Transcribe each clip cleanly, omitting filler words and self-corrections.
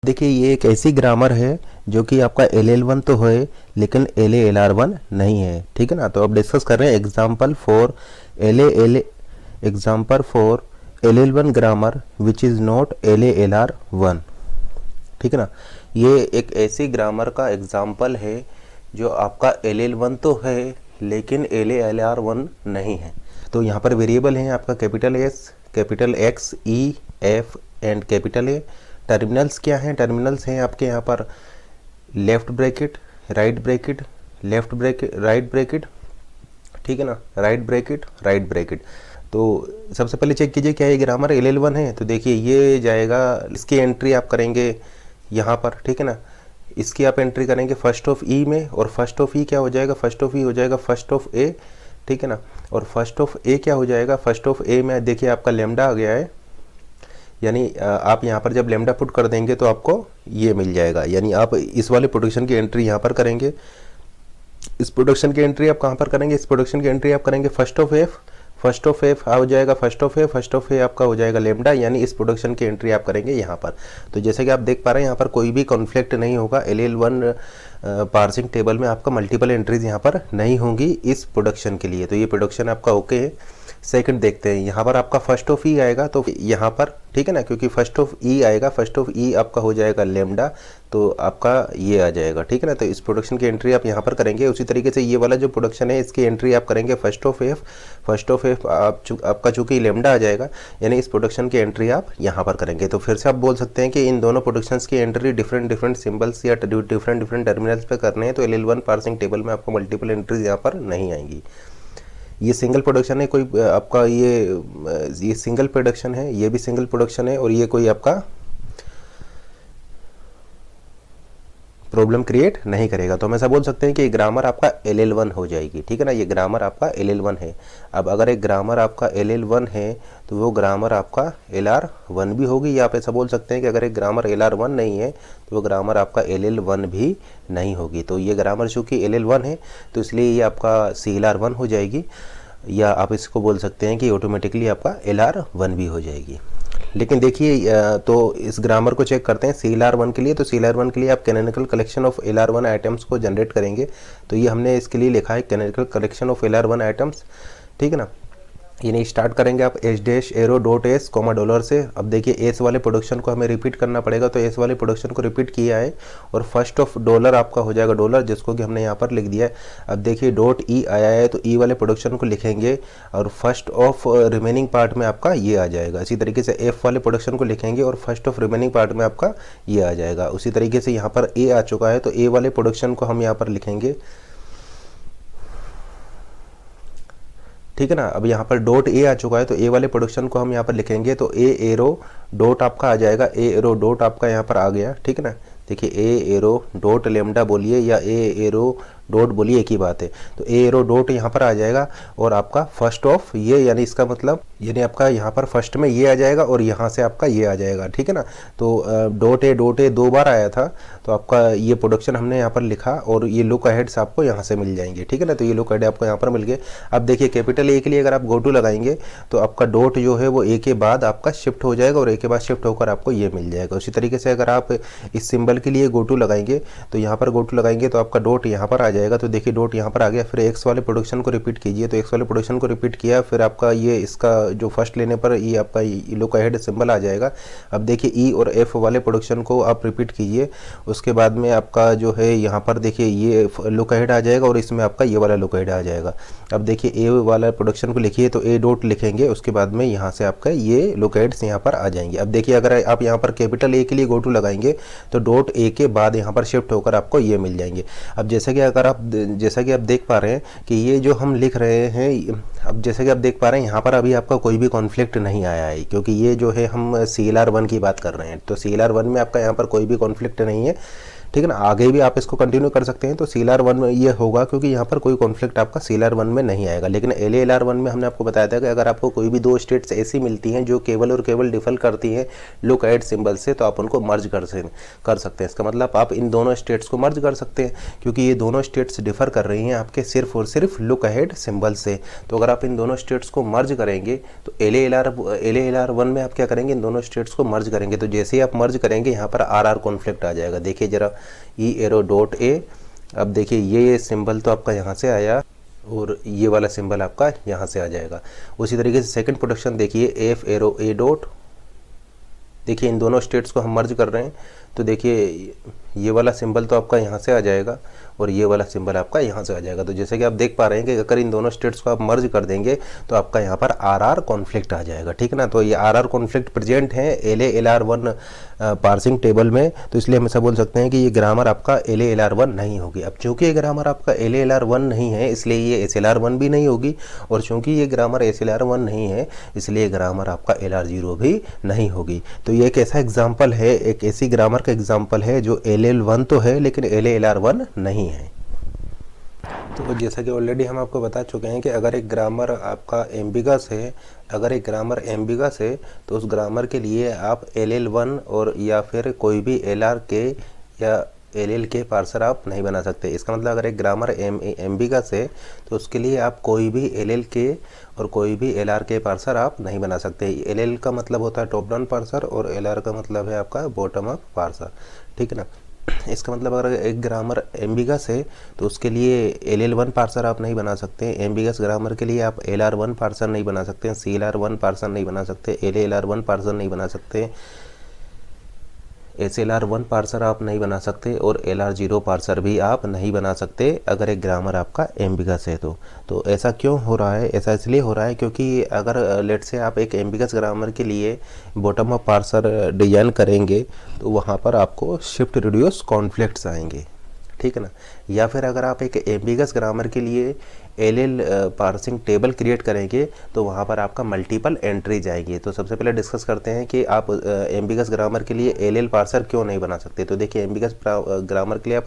देखिए ये एक ऐसी ग्रामर है जो कि आपका LL1 तो है लेकिन LALR1 नहीं है, ठीक है ना। तो अब डिस्कस कर रहे हैं example for LL1 grammar which is not LALR1, ठीक है ना। ये एक ऐसी ग्रामर का एग्जाम्पल है जो आपका LL1 तो है लेकिन LALR1 नहीं है। तो यहाँ पर वेरिएबल हैं आपका capital S, capital X, E, F and capital A। Terminals क्या हैं? टर्मिनल्स हैं आपके यहाँ पर left bracket, right bracket, left bracket, right bracket, ठीक है ना, राइट ब्रैकेट, राइट ब्रैकेट। तो सबसे पहले चेक कीजिए क्या ये ग्रामर LL1 है। तो देखिए ये जाएगा, इसकी एंट्री आप करेंगे यहाँ पर, ठीक है ना। इसकी आप एंट्री करेंगे फर्स्ट ऑफ ई में, और फर्स्ट ऑफ ई क्या हो जाएगा? फर्स्ट ऑफ ई हो जाएगा फर्स्ट ऑफ ए, ठीक है ना। और फर्स्ट ऑफ ए क्या हो जाएगा? फर्स्ट ऑफ ए में देखिए आपका लेमडा आ गया है, यानी आप यहाँ पर जब लेमडा पुट कर देंगे तो आपको ये मिल जाएगा। यानी आप इस वाले प्रोडक्शन की एंट्री यहाँ पर करेंगे। इस प्रोडक्शन की एंट्री आप कहाँ पर करेंगे? इस प्रोडक्शन की एंट्री आप करेंगे first of F, first of F हो जाएगा first of A, first of A आपका हो जाएगा लेमडा, यानी इस प्रोडक्शन की एंट्री आप करेंगे यहाँ पर। तो जैसे कि आप देख पा रहे हैं यहाँ पर कोई भी कॉन्फ्लिक्ट नहीं होगा। LL1 पार्सिंग टेबल में आपका मल्टीपल एंट्रीज यहाँ पर नहीं होंगी इस प्रोडक्शन के लिए। तो ये प्रोडक्शन आपका ओके है। सेकंड देखते हैं, यहाँ पर आपका फर्स्ट ऑफ ई आएगा तो यहाँ पर, ठीक है ना, क्योंकि फर्स्ट ऑफ ई आएगा, फर्स्ट ऑफ ई आपका हो जाएगा लेमडा, तो आपका ये आ जाएगा, ठीक है ना। तो इस प्रोडक्शन की एंट्री आप यहाँ पर करेंगे। उसी तरीके से ये वाला जो प्रोडक्शन है इसकी एंट्री आप करेंगे first of F, first of F आपका चूंकि लेमडा आ जाएगा, यानी इस प्रोडक्शन की एंट्री आप यहाँ पर करेंगे। तो फिर से आप बोल सकते हैं कि इन दोनों प्रोडक्शंस की एंट्री डिफरेंट सिंबल्स या डिफरेंट टर्मिनल्स पे करने हैं, तो LL1 पार्सिंग टेबल में आपको मल्टीपल एंट्रीज यहाँ पर नहीं आएंगी। ये सिंगल प्रोडक्शन है, कोई आपका ये सिंगल प्रोडक्शन है, ये भी सिंगल प्रोडक्शन है, और ये कोई आपका प्रॉब्लम क्रिएट नहीं करेगा। तो हम ऐसा बोल सकते हैं कि ग्रामर आपका LL1 हो जाएगी, ठीक है ना। ये ग्रामर आपका LL1 है। अब अगर एक ग्रामर आपका LL1 है तो वो ग्रामर आपका LR1 भी होगी, या आप ऐसा बोल सकते हैं कि अगर एक ग्रामर LR1 नहीं है तो वो ग्रामर आपका LL1 भी नहीं होगी। तो ये ग्रामर चूँकि LL1 है तो इसलिए ये आपका CLR1 हो जाएगी, या आप इसको बोल सकते हैं कि ऑटोमेटिकली आपका LR1 भी हो जाएगी। लेकिन देखिए तो इस ग्रामर को चेक करते हैं CLR1 के लिए। तो CLR1 के लिए आप canonical collection of LR1 items को जनरेट करेंगे। तो ये हमने इसके लिए लिखा है canonical collection of LR1 items, ठीक है ना। यानी स्टार्ट करेंगे आप -एरो.s $, से। अब देखिए एस वाले प्रोडक्शन को हमें रिपीट करना पड़ेगा, तो एस वाले प्रोडक्शन को रिपीट किया है, और फर्स्ट ऑफ डॉलर आपका हो जाएगा डॉलर, जिसको कि हमने यहाँ पर लिख दिया है। अब देखिए .e आया है तो ई वाले प्रोडक्शन को लिखेंगे, और फर्स्ट ऑफ रिमेनिंग पार्ट में आपका ये आ जाएगा। इसी तरीके से एफ वाले प्रोडक्शन को लिखेंगे और फर्स्ट ऑफ रिमेनिंग पार्ट में आपका ये आ जाएगा। उसी तरीके से यहाँ पर ए आ चुका है तो ए वाले प्रोडक्शन को हम यहाँ पर लिखेंगे, ठीक है ना। अब यहाँ पर .a आ चुका है तो ए वाले प्रोडक्शन को हम यहाँ पर लिखेंगे, तो ए एरो डॉट आपका आ जाएगा, ए एरो डॉट आपका यहाँ पर आ गया, ठीक है ना। देखिए ए एरो डॉट लेमडा बोलिए या ए एरो डॉट बोलिए, एक ही बात है। तो ए एरो डॉट यहाँ पर आ जाएगा, और आपका फर्स्ट ऑफ ये, यानी इसका मतलब यानी आपका यहाँ पर फर्स्ट में ये आ जाएगा और यहाँ से आपका ये आ जाएगा, ठीक है ना। तो डॉट ए 2 बार आया था, तो आपका ये प्रोडक्शन हमने यहाँ पर लिखा, और ये लुक अहेड्स आपको यहाँ से मिल जाएंगे, ठीक है ना। तो ये लुक अहेड आपको यहाँ पर मिल गए। अब देखिए कैपिटल ए के लिए अगर आप गो टू लगाएंगे तो आपका डॉट जो है वो ए के बाद आपका शिफ्ट हो जाएगा, और ए के बाद शिफ्ट होकर आपको ये मिल जाएगा। उसी तरीके से अगर आप इस सिंबल के लिए गो टू लगाएंगे तो यहाँ पर गो टू लगाएंगे तो आपका डॉट यहाँ पर आ जाएगा। तो देखिए डॉट यहाँ पर आ गया। फिर एक्स वाले प्रोडक्शन को रिपीट कीजिए, तो एक्स वाले प्रोडक्शन को रिपीट किया, फिर आपका ये इसका जो फर्स्ट लेने पर ये आपका लुक अहेड सिंबल आ जाएगा। अब देखिए ई और एफ वाले प्रोडक्शन को आप रिपीट कीजिए, उसके बाद में आपका जो है यहाँ पर देखिए ये लुक अहेड आ जाएगा, और इसमें आपका ये वाला लुक अहेड आ जाएगा। अब देखिए ए वाला प्रोडक्शन को लिखिए, तो ए डॉट लिखेंगे, उसके बाद में यहाँ से आपका ये लुक अहेड्स यहाँ पर आ जाएंगे। अब देखिए अगर आप यहाँ पर कैपिटल ए के लिए गो टू लगाएंगे तो डॉट ए के बाद यहाँ पर शिफ्ट होकर आपको ये मिल जाएंगे। अब जैसा कि आप देख पा रहे हैं कि ये जो हम लिख रहे हैं, अब जैसे कि आप देख पा रहे हैं यहाँ पर अभी आपका कोई भी कॉन्फ्लिक्ट नहीं आया है, क्योंकि ये जो है हम CLR1 की बात कर रहे हैं। तो CLR1 में आपका यहाँ पर कोई भी कॉन्फ्लिक्ट नहीं है, ठीक है ना। आगे भी आप इसको कंटिन्यू कर सकते हैं। तो CLR1 में ये होगा क्योंकि यहाँ पर कोई कॉन्फ्लिक्ट आपका CLR1 में नहीं आएगा। लेकिन LALR1 में हमने आपको बताया था कि अगर आपको कोई भी दो स्टेट्स ऐसी मिलती हैं जो केवल और केवल डिफर करती हैं लुक अहेड सिंबल से, तो आप उनको मर्ज कर सकते हैं। इसका मतलब आप इन दोनों स्टेट्स को मर्ज कर सकते हैं क्योंकि ये दोनों स्टेट्स डिफर कर रही हैं आपके सिर्फ और सिर्फ लुक अहेड सिंबल से। तो अगर आप इन दोनों स्टेट्स को मर्ज करेंगे तो LALR1 में आप क्या करेंगे, इन दोनों स्टेट्स को मर्ज करेंगे। तो जैसे ही आप मर्ज करेंगे यहाँ पर RR कॉन्फ्लिक्ट आ जाएगा। देखिए जरा ई एरो डॉट ए, अब देखिए ये सिंबल तो आपका यहाँ से आया और ये वाला सिंबल आपका यहाँ से आ जाएगा। उसी तरीके से सेकंड प्रोडक्शन देखिए एफ एरो ए डॉट, देखिए इन दोनों स्टेट्स को हम मर्ज कर रहे हैं। तो देखिए ये वाला सिंबल तो आपका यहाँ से आ जाएगा और ये वाला सिंबल आपका यहाँ से आ जाएगा। तो जैसे कि आप देख पा रहे हैं कि अगर इन दोनों स्टेट्स को आप मर्ज कर देंगे तो आपका यहाँ पर RR कॉन्फ्लिक्ट आ जाएगा। ठीक है ना। तो ये RR कॉन्फ्लिक्ट प्रेजेंट है LALR1 पार्सिंग टेबल में, तो इसलिए हम ऐसा बोल सकते हैं कि ये ग्रामर आपका LALR1 नहीं होगी। अब चूंकि ये ग्रामर आपका LALR1 नहीं है इसलिए ये SLR1 भी नहीं होगी, और चूंकि ये ग्रामर SLR1 नहीं है इसलिए ग्रामर आपका LR0 भी नहीं होगी। तो ये एक ऐसा एग्जाम्पल है, एक ऐसी ग्रामर का एग्जाम्पल है जो LL1 तो है लेकिन LALR1 नहीं है। तो जैसा कि ऑलरेडी हम आपको बता चुके हैं कि अगर एक ग्रामर आपका एम्बिगस है, अगर एक ग्रामर एम्बिगस है तो उस ग्रामर के लिए आप LL1 और या फिर कोई भी LRK या LLK पार्सर आप नहीं बना सकते। इसका मतलब अगर एक ग्रामर एम्बिगस है तो उसके लिए आप कोई भी LLK और कोई भी LRK पार्सर आप नहीं बना सकते। LL का मतलब होता है टॉप डाउन पार्सर और LR का मतलब है आपका बॉटम अप पार्सर। ठीक है ना। इसका मतलब अगर एक ग्रामर एम्बिगस है तो उसके लिए LL1 पार्सर आप नहीं बना सकते। एम्बिगस ग्रामर के लिए आप LR1 पार्सर नहीं बना सकते, CLR1 पार्सर नहीं बना सकते, LALR1 पार्सर नहीं बना सकते, SLR1 पार्सर आप नहीं बना सकते और LR0 पार्सर भी आप नहीं बना सकते अगर एक ग्रामर आपका एम्बिगस है। तो ऐसा क्यों हो रहा है? ऐसा इसलिए हो रहा है क्योंकि अगर लेट से आप एक एम्बिगस ग्रामर के लिए बॉटम अप पार्सर डिजाइन करेंगे तो वहाँ पर आपको शिफ्ट रिड्यूस कॉन्फ्लिक्ट्स आएंगे। ठीक है ना। या फिर अगर आप एक एम्बिगस ग्रामर के लिए LL पार्सिंग टेबल क्रिएट करेंगे तो वहाँ पर आपका मल्टीपल एंट्री जाएगी। तो सबसे पहले डिस्कस करते हैं कि आप एम्बिगस ग्रामर के लिए LL पार्सर क्यों नहीं बना सकते। तो देखिए एम्बिगस ग्रामर के लिए आप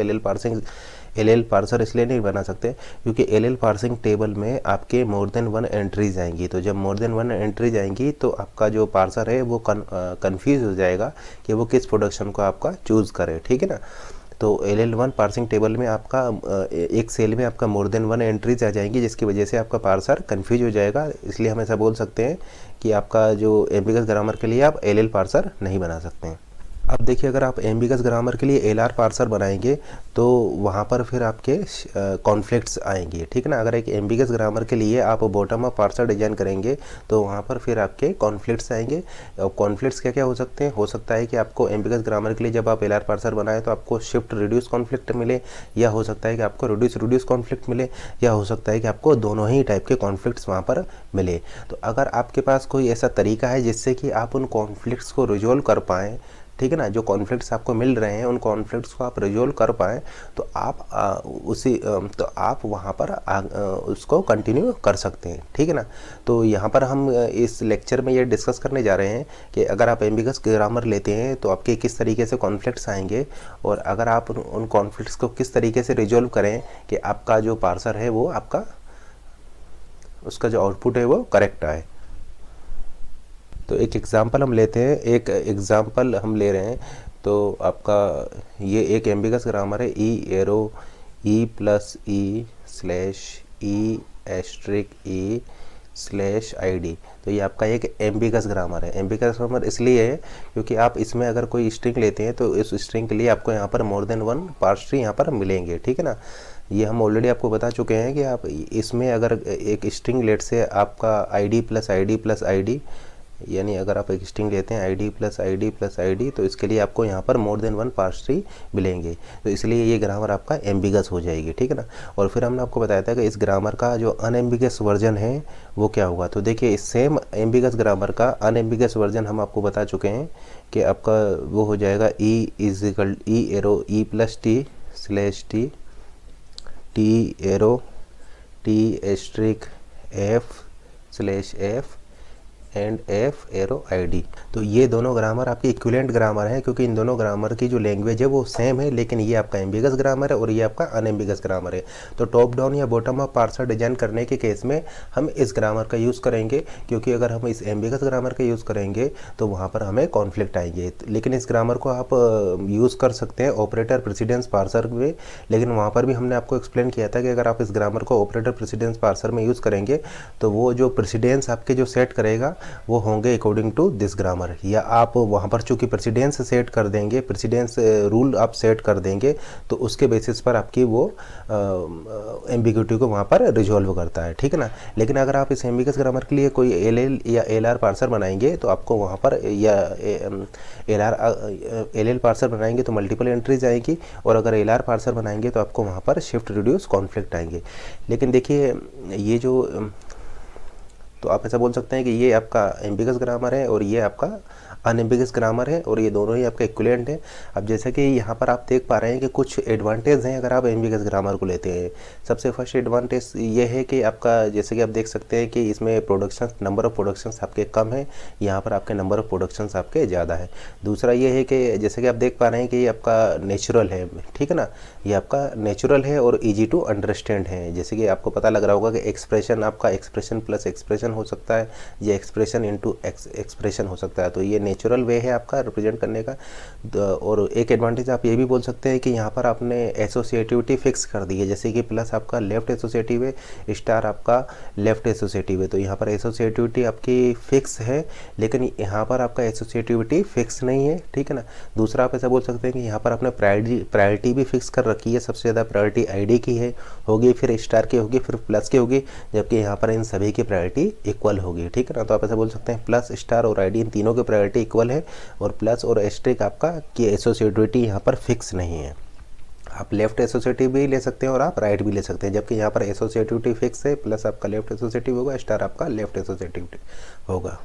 LL पार्सर इसलिए नहीं बना सकते क्योंकि LL पार्सिंग टेबल में आपके मोर देन वन एंट्रीज आएंगी। तो जब मोर देन वन एंट्रीज आएंगी तो आपका जो पार्सर है वो कन्फ्यूज हो जाएगा कि वो किस प्रोडक्शन को आपका चूज़ करे। ठीक है ना। तो LL1 पार्सिंग टेबल में आपका एक सेल में आपका मोर देन वन एंट्रीज आ जाएंगी जिसकी वजह से आपका पार्सर कंफ्यूज हो जाएगा। इसलिए हम ऐसा बोल सकते हैं कि आपका जो एम्बिगस ग्रामर के लिए आप LL पार्सर नहीं बना सकते हैं। अब देखिए अगर आप एम्बिगस ग्रामर के लिए LR पार्सर बनाएंगे तो वहाँ पर फिर आपके कॉन्फ्लिक्ट्स आएंगे। ठीक है ना। अगर एक एम्बिगस ग्रामर के लिए आप बॉटम अप पार्सर डिजाइन करेंगे तो वहाँ पर फिर आपके कॉन्फ्लिक्ट्स आएंगे। और कॉन्फ्लिक्ट्स क्या क्या हो सकते हैं? हो सकता है कि आपको एम्बिगस ग्रामर के लिए जब आप LR पार्सर बनाए तो आपको शिफ्ट रिड्यूस कॉन्फ्लिक्ट मिले, या हो सकता है कि आपको रिड्यूस कॉन्फ्लिक्ट मिले, या हो सकता है कि आपको दोनों ही टाइप के कॉन्फ्लिक्ट्स वहाँ पर मिले। तो अगर आपके पास कोई ऐसा तरीका है जिससे कि आप उन कॉन्फ्लिक्ट्स को रिजोल्व कर पाएँ, ठीक है ना, जो कॉन्फ्लिक्ट्स आपको मिल रहे हैं उन कॉन्फ्लिक्ट्स को आप रिजोल्व कर पाएँ तो आप तो आप वहाँ पर उसको कंटिन्यू कर सकते हैं। ठीक है ना। तो यहाँ पर हम इस लेक्चर में ये डिस्कस करने जा रहे हैं कि अगर आप एम्बिगस ग्रामर लेते हैं तो आपके किस तरीके से कॉन्फ्लिक्ट्स आएंगे, और अगर आप उन कॉन्फ्लिक्ट्स को किस तरीके से रिजोल्व करें कि आपका जो पार्सर है वो आपका उसका जो आउटपुट है वो करेक्ट आए। तो एक एग्ज़ाम्पल हम लेते हैं, एक एग्ज़ाम्पल हम ले रहे हैं। तो आपका ये एक एम्बिगस ग्रामर है E arrow E plus E slash E asterisk E slash ID। तो ये आपका एक एम्बिगस ग्रामर है। एम्बिगस ग्रामर इसलिए है क्योंकि आप इसमें अगर कोई स्ट्रिंग लेते हैं तो इस स्ट्रिंग के लिए आपको यहाँ पर more than one parse tree यहाँ पर मिलेंगे। ठीक है ना। ये हम ऑलरेडी आपको बता चुके हैं कि आप इसमें अगर एक स्ट्रिंग लेट से आपका ID plus ID plus ID, यानी अगर आप एक स्ट्रिंग लेते हैं ID plus ID plus ID तो इसके लिए आपको यहाँ पर more than one parse tree मिलेंगे। तो इसलिए ये ग्रामर आपका एम्बिगस हो जाएगी। ठीक है ना। और फिर हमने आपको बताया था कि इस ग्रामर का जो अनएम्बिगस वर्जन है वो क्या होगा। तो देखिए इस सेम एम्बिगस ग्रामर का अनएम्बिगस वर्जन हम आपको बता चुके हैं कि आपका वो हो जाएगा E arrow E plus T slash T arrow T asterisk F slash F and F arrow ID। तो ये दोनों ग्रामर आपके इक्विवेलेंट ग्रामर हैं, क्योंकि इन दोनों ग्रामर की जो लैंग्वेज है वो सेम है, लेकिन ये आपका एम्बिगस ग्रामर है और ये आपका अनएम्बिगस ग्रामर है। तो टॉप डाउन या बॉटम अप पार्सर डिजाइन करने के केस में हम इस ग्रामर का यूज़ करेंगे, क्योंकि अगर हम इस एम्बिगस ग्रामर का यूज़ करेंगे तो वहाँ पर हमें कॉन्फ्लिक्ट आएंगे। लेकिन इस ग्रामर को आप यूज़ कर सकते हैं ऑपरेटर प्रेसिडेंस पार्सर में, लेकिन वहाँ पर भी हमने आपको एक्सप्लेन किया था कि अगर आप इस ग्रामर को ऑपरेटर प्रेसिडेंस पार्सर में यूज़ करेंगे तो वो जो प्रेसिडेंस आपके जो सेट करेगा वो होंगे अकॉर्डिंग टू दिस ग्रामर, या आप वहाँ पर चूँकि प्रेसिडेंस सेट कर देंगे, प्रेसिडेंस रूल आप सेट कर देंगे तो उसके बेसिस पर आपकी वो एम्बिग्यूटी को वहाँ पर रिजॉल्व करता है, ठीक है ना। लेकिन अगर आप इस एम्बिगस ग्रामर के लिए कोई LL या LR पार्सर बनाएंगे तो आपको वहाँ पर, या LL पार्सर बनाएंगे तो मल्टीपल एंट्रीज आएंगी, और अगर LR पार्सर बनाएंगे तो आपको वहाँ पर शिफ्ट रिड्यूस कॉन्फ्लिक्ट आएंगे। लेकिन देखिए ये जो, तो आप ऐसा बोल सकते हैं कि ये आपका एम्बिगस ग्रामर है और ये आपका अनएम्बिगस ग्रामर है, और ये दोनों ही आपका इक्विवेलेंट है। अब जैसे कि यहाँ पर आप देख पा रहे हैं कि कुछ एडवांटेज हैं अगर आप एम्बिगस ग्रामर को लेते हैं। सबसे फर्स्ट एडवांटेज ये है कि आपका, जैसे कि आप देख सकते हैं कि इसमें प्रोडक्शन, नंबर ऑफ प्रोडक्शंस आपके कम है, यहाँ पर आपके नंबर ऑफ प्रोडक्शंस आपके ज़्यादा है। दूसरा ये है कि जैसे कि आप देख पा रहे हैं कि ये आपका नेचुरल है, ठीक है ना, ये आपका नेचुरल है और ईजी टू अंडरस्टैंड है। जैसे कि आपको पता लग रहा होगा कि एक्सप्रेशन आपका एक्सप्रेशन प्लस एक्सप्रेशन हो सकता है, या एक्सप्रेशन इंटू एक्सप्रेशन हो सकता है। तो ये नेचुरल वे है आपका रिप्रेजेंट करने का। और एक एडवांटेज आप ये भी बोल सकते हैं कि यहाँ पर आपने एसोसिएटिविटी फिक्स कर दी है, जैसे कि प्लस आपका लेफ्ट एसोसिएटिव है, स्टार आपका लेफ्ट एसोसिएटिव है। तो यहाँ पर एसोसिएटिविटी आपकी फिक्स है, लेकिन यहाँ पर आपका एसोसिएटिविटी फिक्स नहीं है, ठीक है ना। दूसरा आप ऐसा बोल सकते हैं कि यहाँ पर आपने प्रायोरिटी भी फिक्स कर रखी है, सबसे ज़्यादा प्रायोरिटी ID की है होगी, फिर स्टार की होगी, फिर प्लस की होगी, जबकि यहाँ पर इन सभी की प्रायोरिटी इक्वल होगी, ठीक है ना। तो आप ऐसा बोल सकते हैं प्लस, स्टार और ID इन तीनों की प्रायोरिटी इक्वल है, और प्लस और एस्टेरिक आपका की एसोसिएटिविटी यहाँ पर फिक्स नहीं है। आप लेफ्ट एसोसिएटिव भी ले सकते हैं और आप राइट भी ले सकते हैं, जबकि यहाँ पर एसोसिएटिविटी फिक्स है, प्लस आपका लेफ्ट एसोसिएटिव होगा, स्टार आपका लेफ्ट एसोसिएटिव होगा।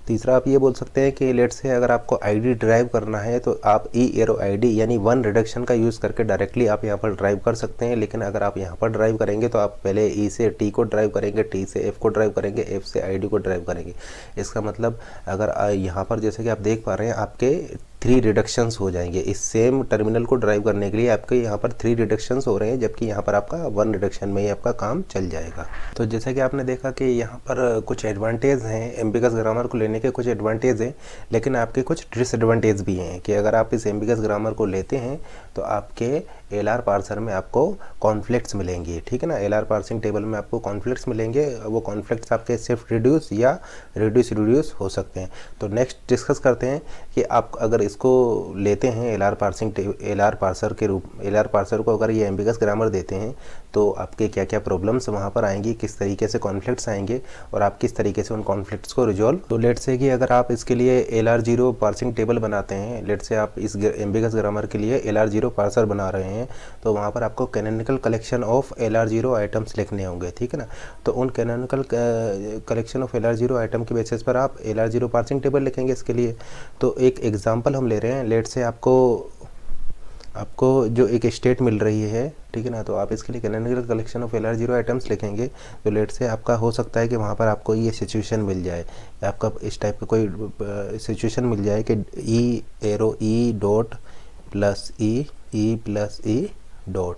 तीसरा आप ये बोल सकते हैं कि लेट से अगर आपको ID ड्राइव करना है तो आप E एरो ID यानी 1 रिडक्शन का यूज़ करके डायरेक्टली आप यहाँ पर ड्राइव कर सकते हैं। लेकिन अगर आप यहाँ पर ड्राइव करेंगे तो आप पहले E से T को ड्राइव करेंगे, T से F को ड्राइव करेंगे, F से ID को ड्राइव करेंगे। इसका मतलब अगर यहाँ पर जैसे कि आप देख पा रहे हैं आपके 3 रिडक्शंस हो जाएंगे। इस सेम टर्मिनल को ड्राइव करने के लिए आपके यहाँ पर 3 रिडक्शंस हो रहे हैं, जबकि यहाँ पर आपका 1 रिडक्शन में ही आपका काम चल जाएगा। तो जैसा कि आपने देखा कि यहाँ पर कुछ एडवांटेज हैं, एम्बिगस ग्रामर को लेने के कुछ एडवांटेज हैं, लेकिन आपके कुछ डिसएडवांटेज भी हैं कि अगर आप इस एम्बिगस ग्रामर को लेते हैं तो आपके LR पार्सर में आपको कॉन्फ्लिक्ट्स मिलेंगे, ठीक है ना। LR पार्सिंग टेबल में आपको कॉन्फ्लिक्ट्स मिलेंगे, वो कॉन्फ्लिक्ट्स आपके शिफ्ट रिड्यूस या रिड्यूस हो सकते हैं। तो नेक्स्ट डिस्कस करते हैं कि आप अगर इसको लेते हैं LR पार्सर को अगर ये एम्बिगस ग्रामर देते हैं तो आपके क्या क्या प्रॉब्लम्स वहाँ पर आएंगी, किस तरीके से कॉन्फ्लिक्ट्स आएंगे और आप किस तरीके से उन कॉन्फ्लिक्ट्स को रिजॉल्व। तो लेट से कि अगर आप इसके लिए LR0 पार्सिंग टेबल बनाते हैं, लेट से आप इस एम्बिगस ग्रामर के लिए LR0 पार्सर बना रहे हैं, तो वहाँ पर आपको canonical collection of LR0 items लिखने होंगे, ठीक है ना। तो उन canonical collection of LR0 item के बेसिस पर आप LR0 पार्सिंग टेबल लिखेंगे इसके लिए। तो एक एग्जांपल हम ले रहे हैं, लेट से आपको जो एक स्टेट मिल रही है, ठीक है ना, तो आप इसके लिए canonical collection of LR0 items लिखेंगे। तो लेट से आपका हो सकता है कि वहाँ पर आपको ये सिचुएशन मिल जाए, आपका इस टाइप का कोई सिचुएशन मिल जाए कि E arrow E dot plus E plus E dot,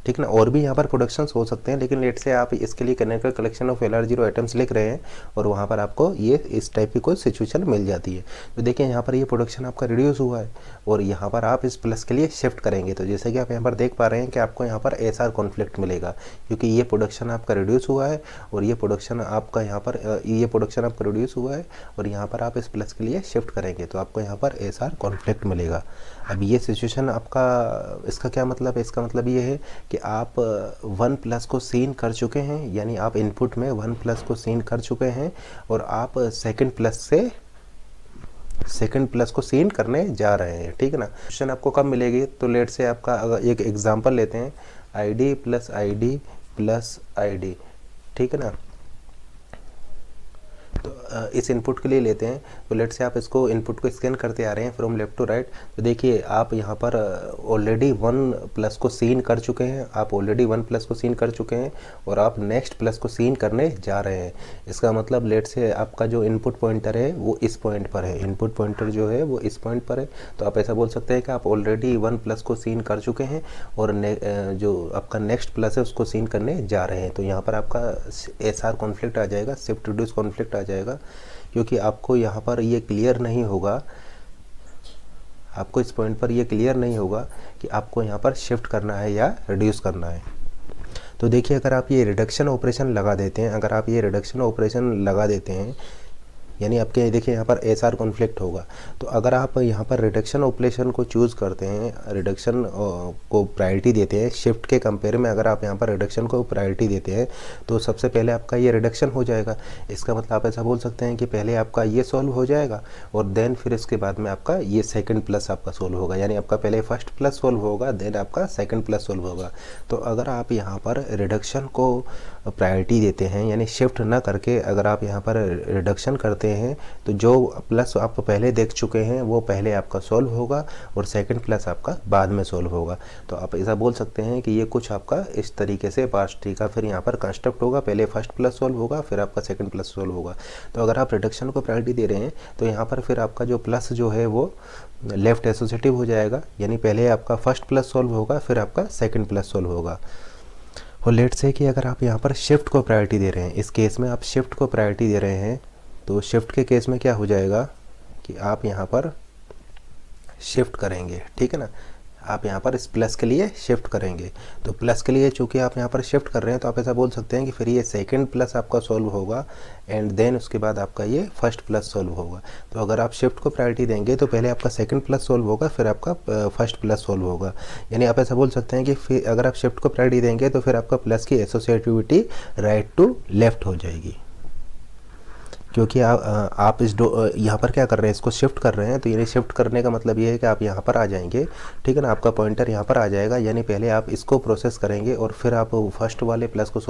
ठीक है ना। और भी यहाँ पर प्रोडक्शंस हो सकते हैं, लेकिन लेट से आप इसके लिए canonical collection of LR0 items लिख रहे हैं और वहाँ पर आपको ये इस टाइप की कोई सिचुएशन मिल जाती है। तो देखिए यहाँ पर ये प्रोडक्शन आपका रिड्यूस हुआ है और यहाँ पर आप इस प्लस के लिए शिफ्ट करेंगे। तो जैसे कि आप यहाँ पर देख पा रहे हैं कि आपको यहाँ पर SR कॉन्फ्लिक्ट मिलेगा, क्योंकि ये प्रोडक्शन आपका रिड्यूस हुआ है और ये प्रोडक्शन आपका यहाँ पर रिड्यूस हुआ है और यहाँ पर आप इस प्लस के लिए शिफ्ट करेंगे तो आपको यहाँ पर SR कॉन्फ्लिक्ट मिलेगा। अब ये सिचुएशन आपका, इसका क्या मतलब है? इसका मतलब ये है कि आप 1 प्लस को सीन कर चुके हैं, यानी आप इनपुट में 1 प्लस को सीन कर चुके हैं और आप सेकंड प्लस को सीन करने जा रहे हैं, ठीक है ना। क्वेश्चन आपको कब मिलेगी? तो लेट से आपका अगर एक एग्जांपल लेते हैं, ID plus ID plus ID, ठीक है ना। तो इस इनपुट के लिए लेते हैं, तो लेट से आप इसको इनपुट को स्कैन करते आ रहे हैं फ्रॉम लेफ्ट टू राइट, तो देखिए आप यहाँ पर ऑलरेडी 1 प्लस को सीन कर चुके हैं, आप ऑलरेडी 1 प्लस को सीन कर चुके हैं और आप नेक्स्ट प्लस को सीन करने जा रहे हैं। इसका मतलब लेट से आपका जो इनपुट पॉइंटर है वो इस पॉइंट पर है, इनपुट पॉइंटर जो है वो इस पॉइंट पर है, तो आप ऐसा बोल सकते हैं कि आप ऑलरेडी 1 प्लस को सीन कर चुके हैं और जो आपका नेक्स्ट प्लस है उसको सीन करने जा रहे हैं। तो यहाँ पर आपका SR कॉन्फ्लिक्ट आ जाएगा, शिफ्ट रिड्यूस कॉन्फ्लिक्ट आ जाएगा, क्योंकि आपको यहाँ पर ये क्लियर नहीं होगा, आपको इस पॉइंट पर ये क्लियर नहीं होगा कि आपको यहाँ पर शिफ्ट करना है या रिड्यूस करना है। तो देखिए अगर आप ये रिडक्शन ऑपरेशन लगा देते हैं, अगर आप ये रिडक्शन ऑपरेशन लगा देते हैं यानी आपके देखिए यहाँ पर SR कॉन्फ्लिक्ट होगा, तो अगर आप यहाँ पर रिडक्शन ऑपरेशन को चूज़ करते हैं, रिडक्शन को प्रायोरिटी देते हैं शिफ्ट के कंपेयर में, अगर आप यहाँ पर रिडक्शन को प्रायोरिटी देते हैं तो सबसे पहले आपका ये रिडक्शन हो जाएगा। इसका मतलब आप ऐसा बोल सकते हैं कि पहले आपका ये सॉल्व हो जाएगा और देन फिर इसके बाद में आपका ये सेकेंड प्लस आपका सॉल्व होगा, यानी आपका पहले फर्स्ट प्लस सॉल्व होगा देन आपका सेकेंड प्लस सॉल्व होगा। तो अगर आप यहाँ पर रिडक्शन को प्रायोरिटी देते हैं यानी शिफ्ट ना करके अगर आप यहाँ पर रिडक्शन करते हैं तो जो प्लस आप पहले देख चुके हैं वो पहले आपका सॉल्व होगा और सेकंड प्लस आपका बाद में सॉल्व होगा। तो आप ऐसा बोल सकते हैं कि ये कुछ आपका इस तरीके से पार्ट ट्री का फिर यहाँ पर कंस्ट्रक्ट होगा, पहले फर्स्ट प्लस सॉल्व होगा फिर आपका सेकंड प्लस सॉल्व होगा। तो अगर आप रिडक्शन को प्रायोरिटी दे रहे हैं तो यहाँ पर फिर आपका जो प्लस जो है वो लेफ्ट एसोसिएटिव हो जाएगा, यानी पहले आपका फर्स्ट प्लस सॉल्व होगा फिर आपका सेकंड प्लस सॉल्व होगा। और लेट से कि अगर आप यहाँ पर शिफ्ट को प्रायोरिटी दे रहे हैं, इस केस में आप शिफ्ट को प्रायोरिटी दे रहे हैं, तो शिफ्ट के केस में क्या हो जाएगा कि आप यहाँ पर शिफ्ट करेंगे, ठीक है ना, आप यहाँ पर इस प्लस के लिए शिफ्ट करेंगे। तो प्लस के लिए चूँकि आप यहाँ पर शिफ्ट कर रहे हैं तो आप ऐसा बोल सकते हैं कि फिर ये सेकंड प्लस आपका सॉल्व होगा एंड देन उसके बाद आपका ये फर्स्ट प्लस सॉल्व होगा। तो अगर आप शिफ्ट को प्रायोरिटी देंगे तो पहले आपका सेकंड प्लस सॉल्व होगा फिर आपका फर्स्ट प्लस सॉल्व होगा, यानी आप ऐसा बोल सकते हैं कि फिर अगर आप शिफ्ट को प्रायोरिटी देंगे तो फिर आपका प्लस की एसोसिएटिविटी राइट टू लेफ्ट हो जाएगी, क्योंकि आप इस यहाँ पर क्या कर रहे हैं, इसको शिफ्ट कर रहे हैं। तो यानी शिफ्ट करने का मतलब ये है कि आप यहाँ पर आ जाएंगे, ठीक है ना, आपका पॉइंटर यहाँ पर आ जाएगा, यानी पहले आप इसको प्रोसेस करेंगे और फिर आप फर्स्ट वाले प्लस को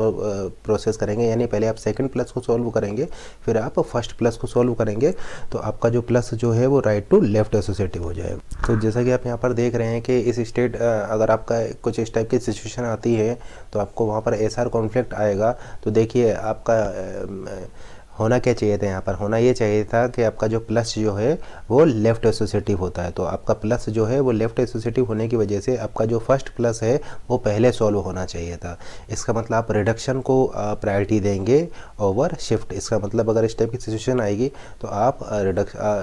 प्रोसेस करेंगे, यानी पहले आप सेकंड प्लस को सॉल्व करेंगे फिर आप फर्स्ट प्लस को सॉल्व करेंगे, तो आपका जो प्लस जो है वो राइट टू लेफ्ट एसोसिएटिव हो जाएगा। तो जैसा कि आप यहाँ पर देख रहे हैं कि इस स्टेट अगर आपका कुछ इस टाइप की सिचुएशन आती है तो आपको वहाँ पर SR कॉन्फ्लिक्ट आएगा। तो देखिए आपका होना क्या चाहिए था, यहाँ पर होना ये चाहिए था कि आपका जो प्लस जो है वो लेफ़्ट एसोसिएटिव होता है। तो आपका प्लस जो है वो लेफ़्ट एसोसिएटिव होने की वजह से आपका जो फर्स्ट प्लस है वो पहले सॉल्व होना चाहिए था। इसका मतलब आप रिडक्शन को प्रायोरिटी देंगे ओवर शिफ्ट। इसका मतलब अगर इस टाइप की सिचुएशन आएगी तो आप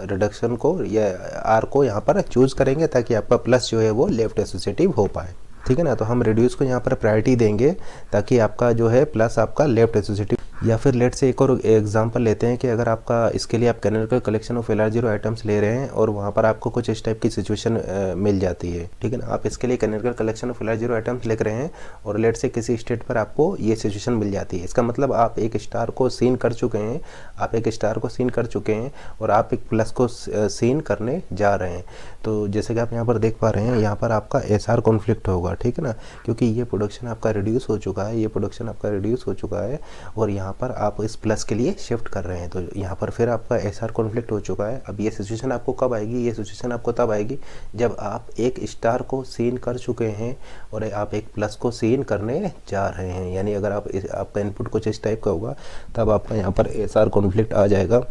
रिडक्शन को या आर को यहाँ पर चूज़ करेंगे ताकि आपका प्लस जो है वो लेफ़्ट एसोसिएटिव हो पाए, ठीक है ना। तो हम रिड्यूस को यहाँ पर प्रायोरिटी देंगे ताकि आपका जो है प्लस आपका लेफ्ट एसोसिएटिव। या फिर लेट से एक और एग्जांपल लेते हैं कि अगर आपका इसके लिए आप canonical collection of LR0 items ले रहे हैं और वहाँ पर आपको कुछ इस टाइप की सिचुएशन मिल जाती है, ठीक है ना। आप इसके लिए canonical collection of LR0 items लिख रहे हैं और लेट से किसी स्टेट पर आपको ये सिचुएशन मिल जाती है। इसका मतलब आप एक स्टार को सीन कर चुके हैं, आप एक स्टार को सीन कर चुके हैं और आप एक प्लस को सीन करने जा रहे हैं। तो जैसे कि आप यहाँ पर देख पा रहे हैं, यहाँ पर आपका SR कॉन्फ्लिक्ट होगा, ठीक है ना, क्योंकि ये प्रोडक्शन आपका रिड्यूस हो चुका है, ये प्रोडक्शन आपका रिड्यूस हो चुका है और यहाँ पर आप इस प्लस के लिए शिफ्ट कर रहे हैं। तो यहाँ पर फिर आपका SR कॉन्फ्लिक्ट हो चुका है। अब ये सिचुएशन आपको कब आएगी, ये सिचुएशन आपको तब आएगी जब आप एक स्टार को सीन कर चुके हैं और आप एक प्लस को सीन करने जा रहे हैं। यानी अगर आपका इनपुट कुछ इस टाइप का होगा तब आपका यहाँ पर SR कॉन्फ्लिक्ट आ जाएगा,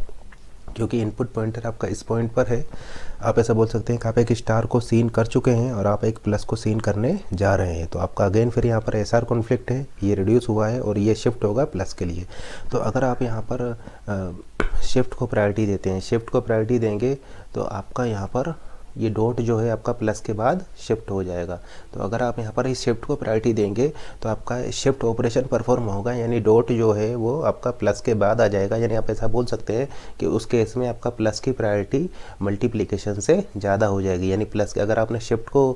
क्योंकि इनपुट पॉइंटर आपका इस पॉइंट पर है। आप ऐसा बोल सकते हैं कि आप एक स्टार को सीन कर चुके हैं और आप एक प्लस को सीन करने जा रहे हैं। तो आपका अगेन फिर यहाँ पर SR कॉन्फ्लिक्ट है, ये रिड्यूस हुआ है और ये शिफ्ट होगा प्लस के लिए। तो अगर आप यहाँ पर शिफ्ट को प्रायोरिटी देते हैं, शिफ्ट को प्रायोरिटी देंगे तो आपका यहाँ पर ये डॉट जो है आपका प्लस के बाद शिफ्ट हो जाएगा। तो अगर आप यहाँ पर इस शिफ्ट को प्रायोरिटी देंगे तो आपका शिफ्ट ऑपरेशन परफॉर्म होगा, यानी डॉट जो है वो आपका प्लस के बाद आ जाएगा। यानी आप ऐसा बोल सकते हैं कि उस केस में आपका प्लस की प्रायोरिटी मल्टीप्लिकेशन से ज़्यादा हो जाएगी। यानी प्लस के अगर आपने शिफ्ट को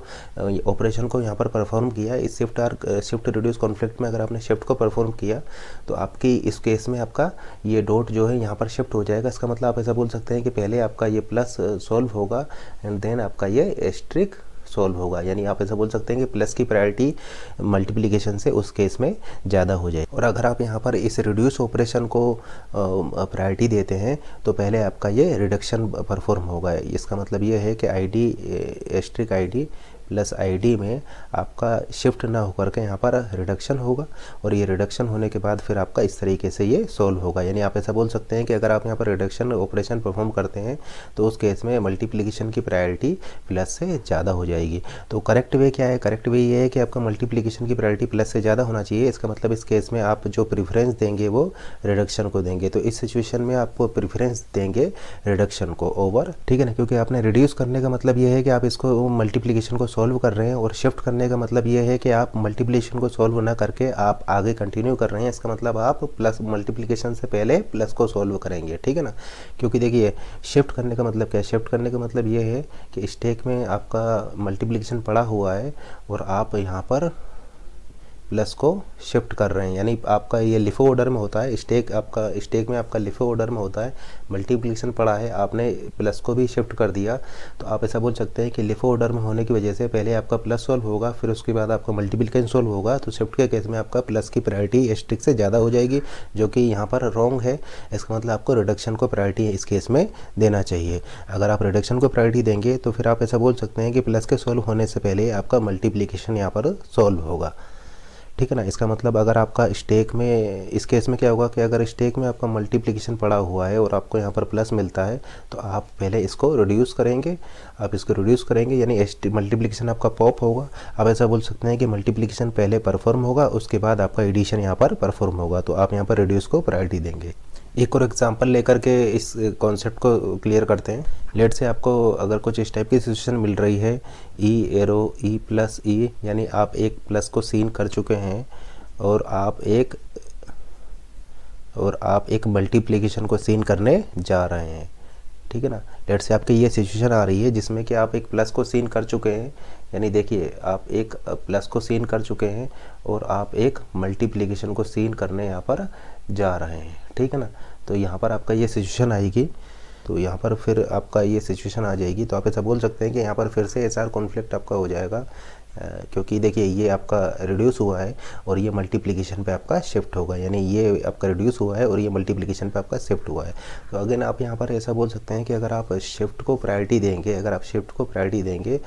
ऑपरेशन को यहाँ पर परफॉर्म किया, इस शिफ्ट रिड्यूस कॉन्फ्लिक्ट में अगर आपने शिफ्ट को परफॉर्म किया तो आपकी इस केस में आपका ये डॉट जो है यहाँ पर शिफ्ट हो जाएगा। इसका मतलब आप ऐसा बोल सकते हैं कि पहले आपका ये प्लस सॉल्व होगा एंड देन आपका ये एस्ट्रिक सॉल्व होगा। यानी आप ऐसा बोल सकते हैं कि प्लस की प्रायोरिटी मल्टीप्लिकेशन से उस केस में ज़्यादा हो जाए। और अगर आप यहाँ पर इस रिड्यूस ऑपरेशन को प्रायोरिटी देते हैं तो पहले आपका ये रिडक्शन परफॉर्म होगा। इसका मतलब ये है कि ID asterisk ID plus ID में आपका शिफ्ट ना होकर के यहाँ पर रिडक्शन होगा, और ये रिडक्शन होने के बाद फिर आपका इस तरीके से ये सॉल्व होगा। यानी आप ऐसा बोल सकते हैं कि अगर आप यहाँ पर रिडक्शन ऑपरेशन परफॉर्म करते हैं तो उस केस में मल्टीप्लिकेशन की प्रायोरिटी प्लस से ज़्यादा हो जाएगी। तो करेक्ट वे क्या है? करेक्ट वे ये है कि आपका मल्टीप्लिकेशन की प्रायोरिटी प्लस से ज़्यादा होना चाहिए। इसका मतलब इस केस में आप जो प्रीफरेंस देंगे वो रिडक्शन को देंगे। तो इस सिचुएशन में आप प्रीफरेंस देंगे रिडक्शन को ओवर, ठीक है ना, क्योंकि आपने रिड्यूस करने का मतलब ये है कि आप इसको मल्टीप्लिकेशन को सॉल्व कर रहे हैं, और शिफ्ट करने का मतलब ये है कि आप मल्टीप्लिकेशन को सॉल्व ना करके आप आगे कंटिन्यू कर रहे हैं। इसका मतलब आप प्लस मल्टीप्लिकेशन से पहले प्लस को सॉल्व करेंगे, ठीक है ना। क्योंकि देखिए शिफ्ट करने का मतलब क्या है? शिफ्ट करने का मतलब ये है कि स्टैक में आपका मल्टीप्लिकेशन पड़ा हुआ है और आप यहाँ पर प्लस को शिफ्ट कर रहे हैं। यानी आपका ये लिफो ऑर्डर में होता है, स्टैक में आपका लिफो ऑर्डर में होता है, मल्टीप्लिकेशन पड़ा है, आपने प्लस को भी शिफ्ट कर दिया। तो आप ऐसा बोल सकते हैं कि लिफो ऑर्डर में होने की वजह से पहले आपका प्लस सॉल्व होगा, फिर उसके बाद आपका मल्टीप्लिकेशन सॉल्व होगा। तो शिफ्ट के केस में आपका प्लस की प्रायोरिटी स्टैक से ज़्यादा हो जाएगी, जो कि यहाँ पर रॉन्ग है। इसका मतलब आपको रिडक्शन को प्रायोरिटी इस केस में देना चाहिए। अगर आप रिडक्शन को प्रायोरिटी देंगे तो फिर आप ऐसा बोल सकते हैं कि प्लस के सॉल्व होने से पहले आपका मल्टीप्लिकेशन यहाँ पर सॉल्व होगा, ठीक है ना। इसका मतलब अगर आपका स्टैक में, इस केस में क्या होगा कि अगर स्टैक में आपका मल्टीप्लिकेशन पड़ा हुआ है और आपको यहाँ पर प्लस मिलता है तो आप पहले इसको रिड्यूस करेंगे। आप इसको रिड्यूस करेंगे यानी मल्टीप्लिकेशन आपका पॉप होगा। आप ऐसा बोल सकते हैं कि मल्टीप्लिकेशन पहले परफॉर्म होगा, उसके बाद आपका एडिशन यहाँ पर परफॉर्म होगा। तो आप यहाँ पर रिड्यूस को प्रायोरिटी देंगे। एक और एग्जांपल लेकर के इस कॉन्सेप्ट को क्लियर करते हैं। लेट से आपको अगर कुछ इस टाइप की सिचुएशन मिल रही है, ई एरो ई प्लस ई, यानी आप एक प्लस को सीन कर चुके हैं और आप एक मल्टीप्लिकेशन को सीन करने जा रहे हैं, ठीक है ना। लेट से आपकी ये सिचुएशन आ रही है जिसमें कि आप एक प्लस को सीन कर चुके हैं, यानी देखिए आप एक प्लस को सीन कर चुके हैं और आप एक मल्टीप्लिकेशन को सीन करने यहाँ पर जा रहे हैं, ठीक है ना। तो यहाँ पर आपका ये सिचुएशन आएगी, तो यहाँ पर फिर आपका ये सिचुएशन आ जाएगी। तो आप ऐसा बोल सकते हैं कि यहाँ पर फिर से एसआर कॉन्फ्लिक्ट आपका हो जाएगा, क्योंकि देखिए ये आपका रिड्यूस हुआ है और ये मल्टीप्लिकेशन पे आपका शिफ्ट होगा। यानी ये आपका रिड्यूस हुआ है और ये मल्टीप्लिकेशन पे आपका शिफ्ट हुआ है। तो अगेन आप यहाँ पर ऐसा बोल सकते हैं कि अगर आप शिफ्ट को प्रायोरिटी देंगे,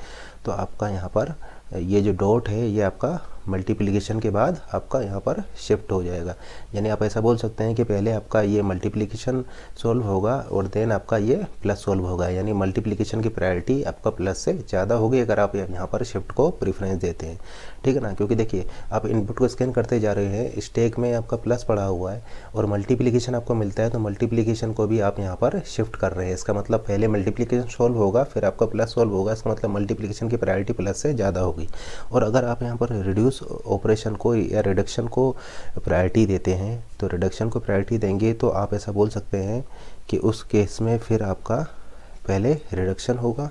तो आपका यहाँ पर ये जो डॉट है ये आपका मल्टीप्लिकेशन के बाद आपका यहाँ पर शिफ्ट हो जाएगा। यानी आप ऐसा बोल सकते हैं कि पहले आपका ये मल्टीप्लिकेशन सॉल्व होगा और देन आपका ये प्लस सॉल्व होगा। यानी मल्टीप्लिकेशन की प्रायोरिटी आपका प्लस से ज़्यादा होगी अगर आप यहाँ पर शिफ्ट को प्रेफरेंस देते हैं, ठीक है ना। क्योंकि देखिए आप इनपुट को स्कैन करते जा रहे हैं, स्टैक में आपका प्लस पड़ा हुआ है और मल्टीप्लिकेशन आपको मिलता है, तो मल्टीप्लिकेशन को भी आप यहाँ पर शिफ्ट कर रहे हैं। इसका मतलब पहले मल्टीप्लिकेशन सॉल्व होगा फिर आपका प्लस सॉल्व होगा। इसका मतलब मल्टीप्लिकेशन की प्रायोरिटी प्लस से ज़्यादा होगी। और अगर आप यहाँ पर रिड्यूस ऑपरेशन को या रिडक्शन को प्रायोरिटी देते हैं, तो रिडक्शन को प्रायोरिटी देंगे तो आप ऐसा बोल सकते हैं कि उस केस में फिर आपका पहले रिडक्शन होगा,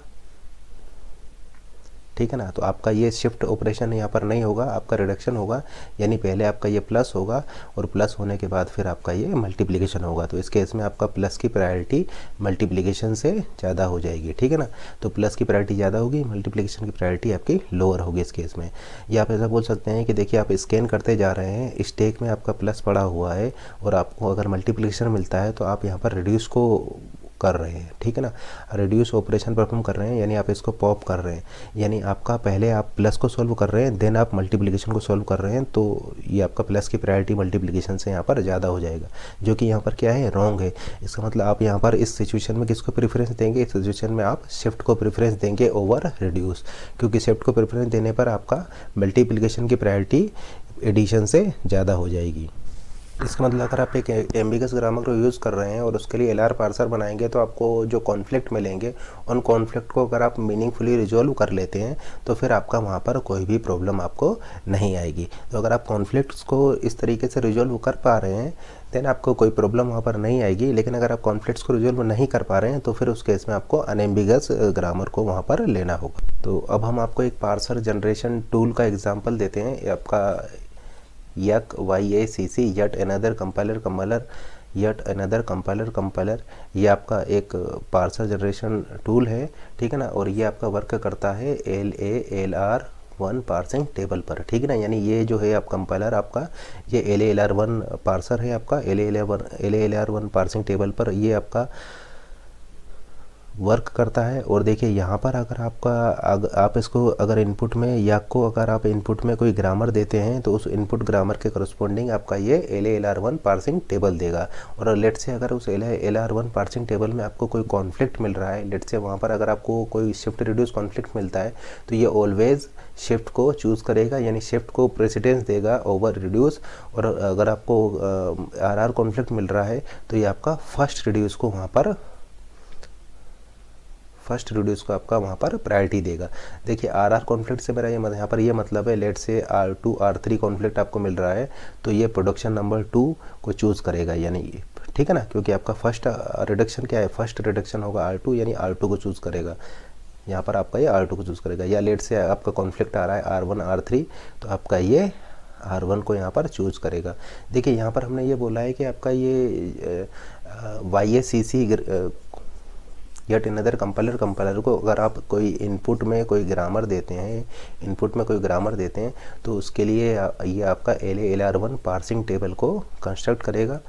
ठीक है ना। तो आपका ये शिफ्ट ऑपरेशन यहाँ पर नहीं होगा, आपका रिडक्शन होगा। यानी पहले आपका ये प्लस होगा और प्लस होने के बाद फिर आपका ये मल्टीप्लिकेशन होगा। तो इस केस में आपका प्लस की प्रायोरिटी मल्टीप्लिकेशन से ज़्यादा हो जाएगी, ठीक है ना। तो प्लस की प्रायोरिटी ज़्यादा होगी, मल्टीप्लिकेशन की प्रायोरिटी आपकी लोअर होगी इस केस में। या आप ऐसा बोल सकते हैं कि देखिए आप स्कैन करते जा रहे हैं, स्टैक में आपका प्लस पड़ा हुआ है और आपको अगर मल्टीप्लिकेशन मिलता है तो आप यहाँ पर रिड्यूस को कर रहे हैं, ठीक है ना। रिड्यूस ऑपरेशन परफॉर्म कर रहे हैं, यानी आप इसको पॉप कर रहे हैं। यानी आपका पहले आप प्लस को सॉल्व कर रहे हैं, देन आप मल्टीप्लिकेशन को सॉल्व कर रहे हैं। तो ये आपका प्लस की प्रायोरिटी मल्टीप्लिकेशन से यहाँ पर ज़्यादा हो जाएगा, जो कि यहाँ पर क्या है, रॉन्ग है। इसका मतलब आप यहाँ पर इस सिचुएशन में किसको प्रेफरेंस देंगे? इस सिचुएशन में आप शिफ्ट को प्रेफरेंस देंगे ओवर रिड्यूस, क्योंकि शिफ्ट को प्रेफरेंस देने पर आपका मल्टीप्लिकेशन की प्रायोरिटी एडिशन से ज़्यादा हो जाएगी। इसका मतलब अगर आप एक एम्बिगस ग्रामर को यूज़ कर रहे हैं और उसके लिए एलआर पार्सर बनाएंगे तो आपको जो कॉन्फ्लिक्ट मिलेंगे उन कॉन्फ्लिक्ट को अगर आप मीनिंगफुली रिजॉल्व कर लेते हैं तो फिर आपका वहाँ पर कोई भी प्रॉब्लम आपको नहीं आएगी। तो अगर आप कॉन्फ्लिक्ट्स को इस तरीके से रिजॉल्व कर पा रहे हैं देन आपको कोई प्रॉब्लम वहाँ पर नहीं आएगी। लेकिन अगर आप कॉन्फ्लिक्ट्स को रिजॉल्व नहीं कर पा रहे हैं तो फिर उस केस में आपको अनएम्बिगस ग्रामर को वहाँ पर लेना होगा। तो अब हम आपको एक पार्सर जनरेशन टूल का एग्जाम्पल देते हैं। आपका YACC yet another compiler yet another compiler ये आपका एक पार्सर जनरेशन टूल है, ठीक है ना, और ये आपका वर्क करता है LALR1 पार्सिंग टेबल पर, ठीक है ना। यानी ये जो है आप कंपाइलर आपका ये LALR1 पार्सर है आपका LALR1 पार्सिंग टेबल पर ये आपका वर्क करता है। और देखिए यहाँ पर अगर आप इसको अगर इनपुट में याक को अगर आप इनपुट में कोई ग्रामर देते हैं तो उस इनपुट ग्रामर के करस्पॉन्डिंग आपका ये LALR1 पार्सिंग टेबल देगा। और लेट से अगर उस LALR1 पार्सिंग टेबल में आपको कोई कॉन्फ्लिक्ट मिल रहा है, लेट से वहाँ पर अगर आपको कोई शिफ्ट रिड्यूस कॉन्फ्लिक्ट मिलता है तो ये ऑलवेज शिफ्ट को चूज़ करेगा, यानी शिफ्ट को प्रेसिडेंस देगा ओवर रिड्यूस। और अगर आपको RR कॉन्फ्लिक्ट मिल रहा है तो ये आपका फर्स्ट रिड्यूस को आपका वहाँ पर प्रायोरिटी देगा। देखिए RR कॉन्फ्लिक्ट से मेरा यहाँ पर ये मतलब है, लेट से R2 R3 कॉन्फ्लिक्ट आपको मिल रहा है तो ये प्रोडक्शन नंबर 2 को चूज़ करेगा, यानी ठीक है ना, क्योंकि आपका फर्स्ट रिडक्शन क्या है, फर्स्ट रिडक्शन होगा R2, यानी R2 को चूज़ करेगा। यहाँ पर आपका ये R2 को चूज़ करेगा। या लेट से आपका कॉन्फ्लिक्ट आ रहा है R1 R3 तो आपका ये R1 को यहाँ पर चूज़ करेगा। देखिए यहाँ पर हमने ये बोला है कि आपका ये YACC यट अनदर कंपाइलर को अगर आप कोई इनपुट में कोई ग्रामर देते हैं तो उसके लिए ये आपका LALR1 पार्सिंग टेबल को कंस्ट्रक्ट करेगा।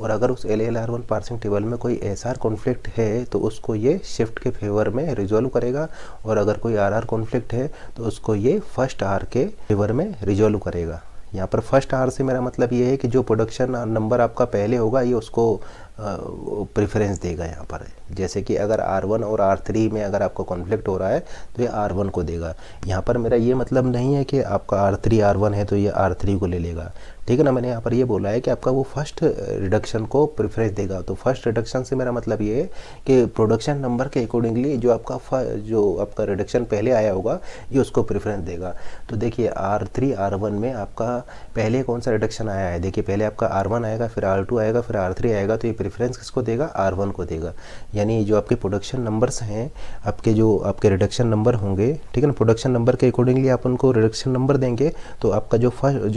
और अगर उस LALR1 पार्सिंग टेबल में कोई SR कॉन्फ्लिक्ट है तो उसको ये शिफ्ट के फेवर में रिजॉल्व करेगा। और अगर कोई RR कॉन्फ्लिक्ट है तो उसको ये फर्स्ट R के फेवर में रिजॉल्व करेगा। यहाँ पर फर्स्ट R से मेरा मतलब ये है कि जो प्रोडक्शन नंबर आपका पहले होगा ये उसको प्रेफरेंस देगा यहाँ पर। जैसे कि अगर R1 और R3 में अगर आपको कॉन्फ्लिक्ट हो रहा है तो ये R1 को देगा। यहाँ पर मेरा ये मतलब नहीं है कि आपका R3 R1 है तो ये R3 को ले लेगा, ठीक है ना। मैंने यहाँ पर ये बोला है कि आपका वो फर्स्ट रिडक्शन को प्रेफरेंस देगा। तो फर्स्ट रिडक्शन से मेरा मतलब ये है कि प्रोडक्शन नंबर के अकॉर्डिंगली जो आपका रिडक्शन पहले आया होगा ये उसको प्रेफरेंस देगा। तो देखिए R3 R1 में आपका पहले कौन सा रिडक्शन आया है, देखिए पहले आपका R1 आएगा, फिर R2 आएगा, फिर R3 आएगा, तो ये प्रेफरेंस किसको देगा, R1 को देगा। यानी जो आपके प्रोडक्शन नंबर्स हैं, आपके रिडक्शन नंबर होंगे, ठीक है ना, प्रोडक्शन नंबर के अकॉर्डिंगली आप उनको रिडक्शन नंबर देंगे तो आपका जो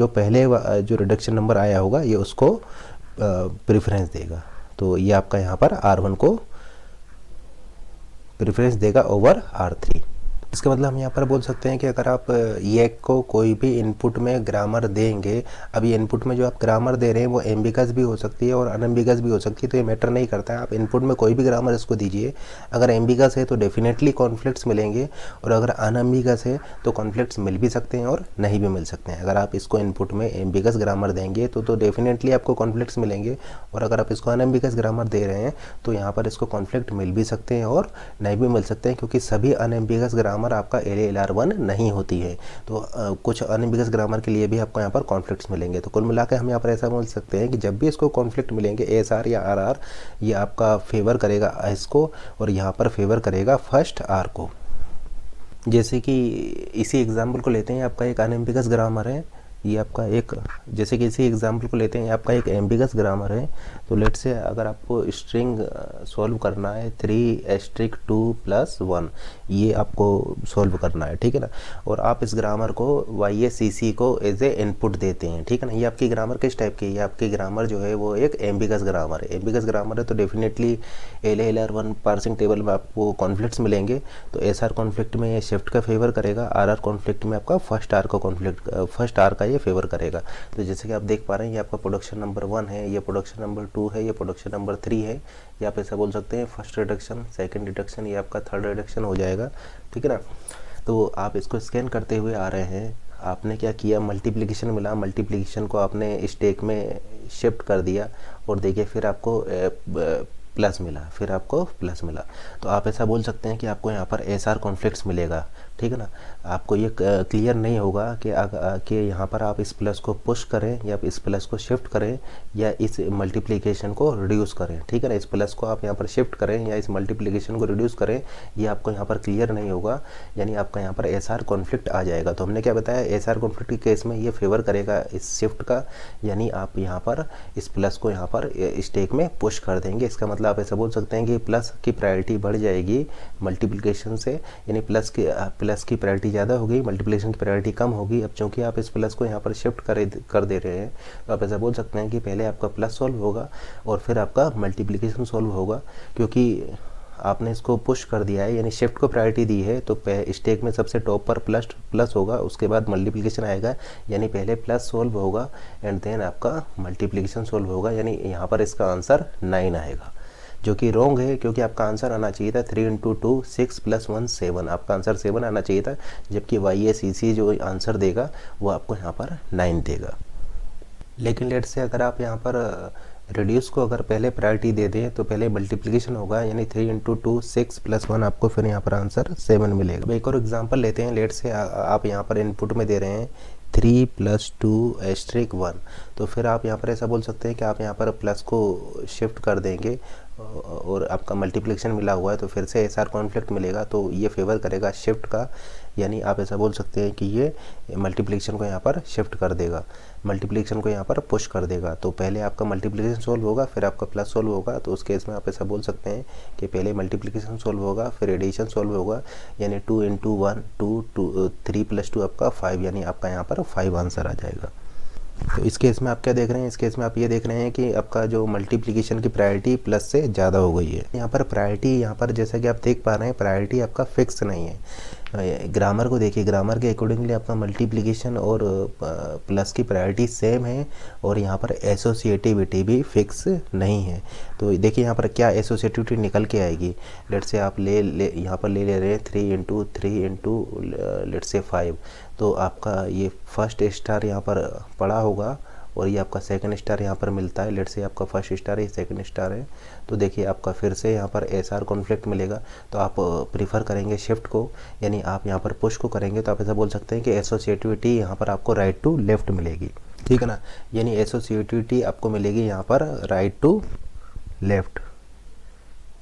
पहले जो रिडक्शन नंबर आया होगा ये उसको प्रेफरेंस देगा। तो ये आपका यहाँ पर R1 को प्रेफरेंस देगा ओवर R3। इसका मतलब हम यहाँ पर बोल सकते हैं कि अगर आप ये को कोई भी इनपुट में ग्रामर देंगे, अब ये इनपुट में जो आप ग्रामर दे रहे हैं वो एम्बिगस भी हो सकती है और अनएम्बिगस भी हो सकती है, तो ये मैटर नहीं करता है। आप इनपुट में कोई भी ग्रामर इसको दीजिए, अगर एम्बिगस है तो डेफिनेटली कॉन्फ्लिक्ट्स मिलेंगे और अगर अनएम्बिगस है तो कॉन्फ्लिक्ट्स मिल भी सकते हैं और नहीं भी मिल सकते हैं। अगर आप इसको इनपुट में एम्बिगस ग्रामर देंगे तो डेफिनेटली आपको कॉन्फ्लिक्ट्स मिलेंगे, और अगर आप इसको अनएम्बिगस ग्रामर दे रहे हैं तो यहाँ पर इसको कॉन्फ्लिक्ट मिल भी सकते हैं और नहीं भी मिल सकते हैं, क्योंकि सभी अनएम्बिगस ग्रामर आपका LALR1 नहीं होती है। तो कुछ अनएम्बिगस ग्रामर के लिए भी आपको यहाँ पर कॉन्फ्लिक्ट्स मिलेंगे। तो कुल मिलाकर हम यहाँ पर ऐसा बोल सकते हैं कि जब भी इसको कॉन्फ्लिक्ट मिलेंगे SR या RR, ये आपका फेवर करेगा S को और यहाँ पर फेवर करेगा फर्स्ट R को। जैसे कि इसी एग्जाम्पल को लेते हैं, आपका एक अनएम्बिगस ग्रामर है, ये आपका एक, जैसे कि इसी एग्जाम्पल को लेते हैं, आपका एक एम्बिगस ग्रामर है। तो लेट से अगर आपको स्ट्रिंग सॉल्व करना है 3*2+1, ये आपको सॉल्व करना है, ठीक है ना, और आप इस ग्रामर को YACC को एज ए इनपुट देते हैं, ठीक है ना। ये आपकी ग्रामर किस टाइप की है, ये आपकी ग्रामर जो है वो एक एम्बिगस ग्रामर है। एम्बिगस ग्रामर है तो डेफिनेटली LALR1 पार्सिंग टेबल में आपको कॉन्फ्लिक्ट्स मिलेंगे। तो SR कॉन्फ्लिक्ट में ये शिफ्ट का फेवर करेगा, RR कॉन्फ्लिक्ट में आपका फर्स्ट R का ये फेवर करेगा। तो जैसे कि आप देख पा रहे हैं ये आपका प्रोडक्शन नंबर 1 है, ये प्रोडक्शन नंबर 2 है, ये प्रोडक्शन नंबर 3 है। ये आप ऐसा बोल सकते हैं फर्स्ट रिडक्शन, सेकंड रिडक्शन, ये आपका थर्ड रिडक्शन हो जाएगा, ठीक है ना। तो आप इसको स्कैन करते हुए आ रहे हैं, आपने क्या किया, मल्टीप्लिकेशन मिला, मल्टीप्लिकेशन को आपने स्टैक में शिफ्ट कर दिया और देखिए फिर आपको प्लस मिला, तो आप ऐसा बोल सकते हैं कि आपको यहाँ पर SR कॉन्फ्लिक्ट्स मिलेगा, ठीक है ना। आपको ये क्लियर नहीं होगा कि यहाँ पर आप इस प्लस को पुश करें या इस प्लस को शिफ्ट करें या इस मल्टीप्लिकेशन को रिड्यूस करें, ठीक है ना। इस प्लस को आप यहाँ पर शिफ्ट करें या इस मल्टीप्लिकेशन को रिड्यूस करें, ये आपको यहाँ पर क्लियर नहीं होगा, यानी आपका यहाँ पर SR कॉन्फ्लिक्ट आ जाएगा। तो हमने क्या बताया, SR कॉन्फ्लिक्ट के केस में ये फेवर करेगा इस शिफ्ट का, यानी आप यहाँ पर इस प्लस को यहाँ पर स्टैक में पुश कर देंगे। इसका मतलब आप ऐसा बोल सकते हैं कि प्लस की प्रायोरिटी बढ़ जाएगी मल्टीप्लिकेशन से, यानी प्लस प्लस की प्रायोरिटी ज़्यादा होगी, मल्टीप्लिकेशन की प्रायोरिटी कम होगी। अब चूँकि आप इस प्लस को यहाँ पर शिफ्ट कर दे रहे हैं, तो आप ऐसा बोल सकते हैं कि पहले आपका प्लस सॉल्व होगा और फिर आपका मल्टीप्लिकेशन सॉल्व होगा, क्योंकि आपने इसको पुश कर दिया है, यानी शिफ्ट को प्रायोरिटी दी है। तो स्टैक में सबसे टॉप पर प्लस होगा, उसके बाद मल्टीप्लिकेशन आएगा, यानी पहले प्लस सोल्व होगा एंड देन आपका मल्टीप्लिकेशन सोल्व होगा, यानी यहाँ पर इसका आंसर 9 आएगा, जो कि रॉन्ग है, क्योंकि आपका आंसर आना चाहिए था 3 × 2 6 + 1 7। आपका आंसर 7 आना चाहिए था, जबकि YACC जो आंसर देगा वो आपको यहाँ पर 9 देगा। लेकिन लेट से अगर आप यहाँ पर रिड्यूस को अगर पहले प्रायोरिटी दे दें तो पहले मल्टीप्लिकेशन होगा, यानी 3 × 2 6 + 1, आपको फिर यहाँ पर आंसर 7 मिलेगा। अब एक और एग्जांपल लेते हैं। लेट से आप यहाँ पर इनपुट में दे रहे हैं 3 + 2 * 1, तो फिर आप यहाँ पर ऐसा बोल सकते हैं कि आप यहाँ पर प्लस को शिफ्ट कर देंगे और आपका मल्टीप्लिकेशन मिला हुआ है, तो फिर से SR कॉन्फ्लिक्ट मिलेगा, तो ये फेवर करेगा शिफ्ट का, यानी आप ऐसा बोल सकते हैं कि ये मल्टीप्लिकेशन को यहाँ पर शिफ्ट कर देगा, मल्टीप्लिकेशन को यहाँ पर पुश कर देगा। तो पहले आपका मल्टीप्लिकेशन सोल्व होगा, फिर आपका प्लस सोल्व होगा, तो उस केस में आप ऐसा बोल सकते हैं कि पहले मल्टीप्लिकेशन सोल्व होगा, फिर एडिशन सोल्व होगा, यानी 2 × 1 2 3 + 2 आपका 5, यानी आपका यहाँ पर 5 आंसर आ जाएगा। तो इस केस में आप क्या देख रहे हैं, इस केस में आप ये देख रहे हैं कि आपका जो मल्टीप्लिकेशन की प्रायोरिटी प्लस से ज़्यादा हो गई है। यहाँ पर प्रायोरिटी, यहाँ पर जैसा कि आप देख पा रहे हैं, प्रायोरिटी आपका फिक्स नहीं है। ग्रामर को देखिए, ग्रामर के अकॉर्डिंगली आपका मल्टीप्लिकेशन और प्लस की प्रायोरिटी सेम है, और यहाँ पर एसोसिएटिविटी भी फिक्स नहीं है। तो देखिए यहाँ पर क्या एसोसिएटिविटी निकल के आएगी। लेट से आप यहाँ पर ले रहे हैं 3 × 3 × लेट से 5, तो आपका ये फर्स्ट स्टार यहाँ पर पड़ा होगा और ये आपका सेकंड स्टार यहाँ पर मिलता है। लेट से आपका फर्स्ट स्टार है, सेकंड स्टार है, तो देखिए आपका फिर से यहाँ पर SR कॉन्फ्लिक्ट मिलेगा। तो आप प्रीफर करेंगे शिफ्ट को, यानी आप यहाँ पर पुश को करेंगे, तो आप ऐसा बोल सकते हैं कि एसोसिएटिविटी यहाँ पर आपको राइट टू लेफ्ट मिलेगी, ठीक है ना, यानी एसोसिएटिविटी आपको मिलेगी यहाँ पर राइट टू लेफ्ट,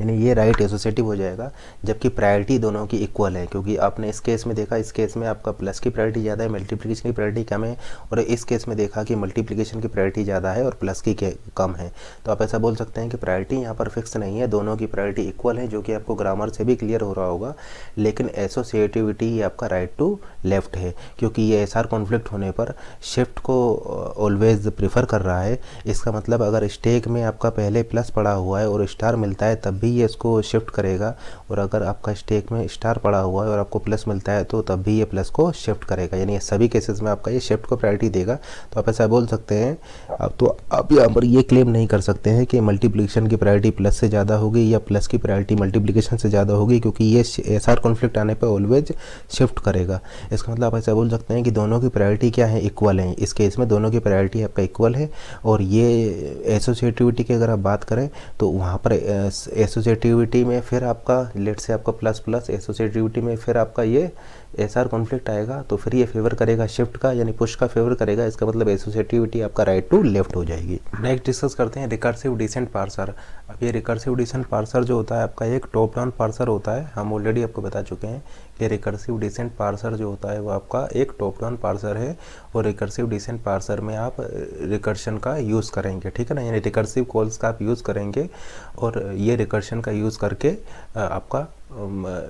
यानी ये राइट एसोसिएटिव हो जाएगा, जबकि प्रायोरिटी दोनों की इक्वल है, क्योंकि आपने इस केस में देखा, इस केस में आपका प्लस की प्रायोरिटी ज़्यादा है, मल्टीप्लिकेशन की प्रायोरिटी कम है, और इस केस में देखा कि मल्टीप्लिकेशन की प्रायोरिटी ज़्यादा है और प्लस की कम है। तो आप ऐसा बोल सकते हैं कि प्रायोरिटी यहाँ पर फिक्स नहीं है, दोनों की प्रायोरिटी इक्वल है, जो कि आपको ग्रामर से भी क्लियर हो रहा होगा। लेकिन एसोसिएटिविटी आपका राइट टू लेफ्ट है, क्योंकि ये SR कॉन्फ्लिक्ट होने पर शिफ्ट को ऑलवेज प्रीफर कर रहा है। इसका मतलब अगर स्टैक में आपका पहले प्लस पड़ा हुआ है और स्टार मिलता है, तब भी ये इसको शिफ्ट करेगा, और अगर आपका स्टैक में स्टार पड़ा हुआ है और आपको प्लस मिलता है, तो तब भी ये प्लस को शिफ्ट करेगा, यानी सभी केसेस में आपका ये शिफ्ट को प्रायोरिटी देगा। तो आप ऐसा बोल सकते हैं। अब तो आप यहाँ पर ये क्लेम नहीं कर सकते हैं कि मल्टीप्लिकेशन की प्रायोरिटी प्लस से ज़्यादा होगी या प्लस की प्रायोरिटी मल्टीप्लिकेशन से ज़्यादा होगी, क्योंकि ये SR कॉन्फ्लिक्ट आने पर ऑलवेज शिफ्ट करेगा। इसका मतलब आप ऐसा बोल सकते हैं कि दोनों की प्रायोरिटी क्या है, इक्वल है। इस केस में दोनों की प्रायोरिटी आपका इक्वल है, और ये एसोसिएटिविटी की अगर आप बात करें तो वहाँ पर एसोसिएटिविटी में फिर आपका लेट से आपका प्लस प्लस एसोसिएटिविटी में फिर आपका ये SR कॉन्फ्लिक्ट आएगा, तो फिर ये फेवर करेगा शिफ्ट का, यानी पुश का फेवर करेगा। इसका मतलब एसोसिएटिविटी आपका राइट टू लेफ्ट हो जाएगी। नेक्स्ट डिस्कस करते हैं रिकर्सिव डिसेंट पार्सर। अब ये रिकर्सिव डिसेंट पार्सर जो होता है आपका एक टॉप डाउन पार्सर होता है। हम ऑलरेडी आपको बता चुके हैं कि रिकर्सिव डिसेंट पार्सर जो होता है वो आपका एक टॉप डाउन पार्सर है, और रिकर्सिव डिसेंट पार्सर में आप रिकर्शन का यूज़ करेंगे, ठीक है ना, यानी रिकर्सिव कॉल्स का आप यूज़ करेंगे, और ये रिकर्शन का यूज़ करके आपका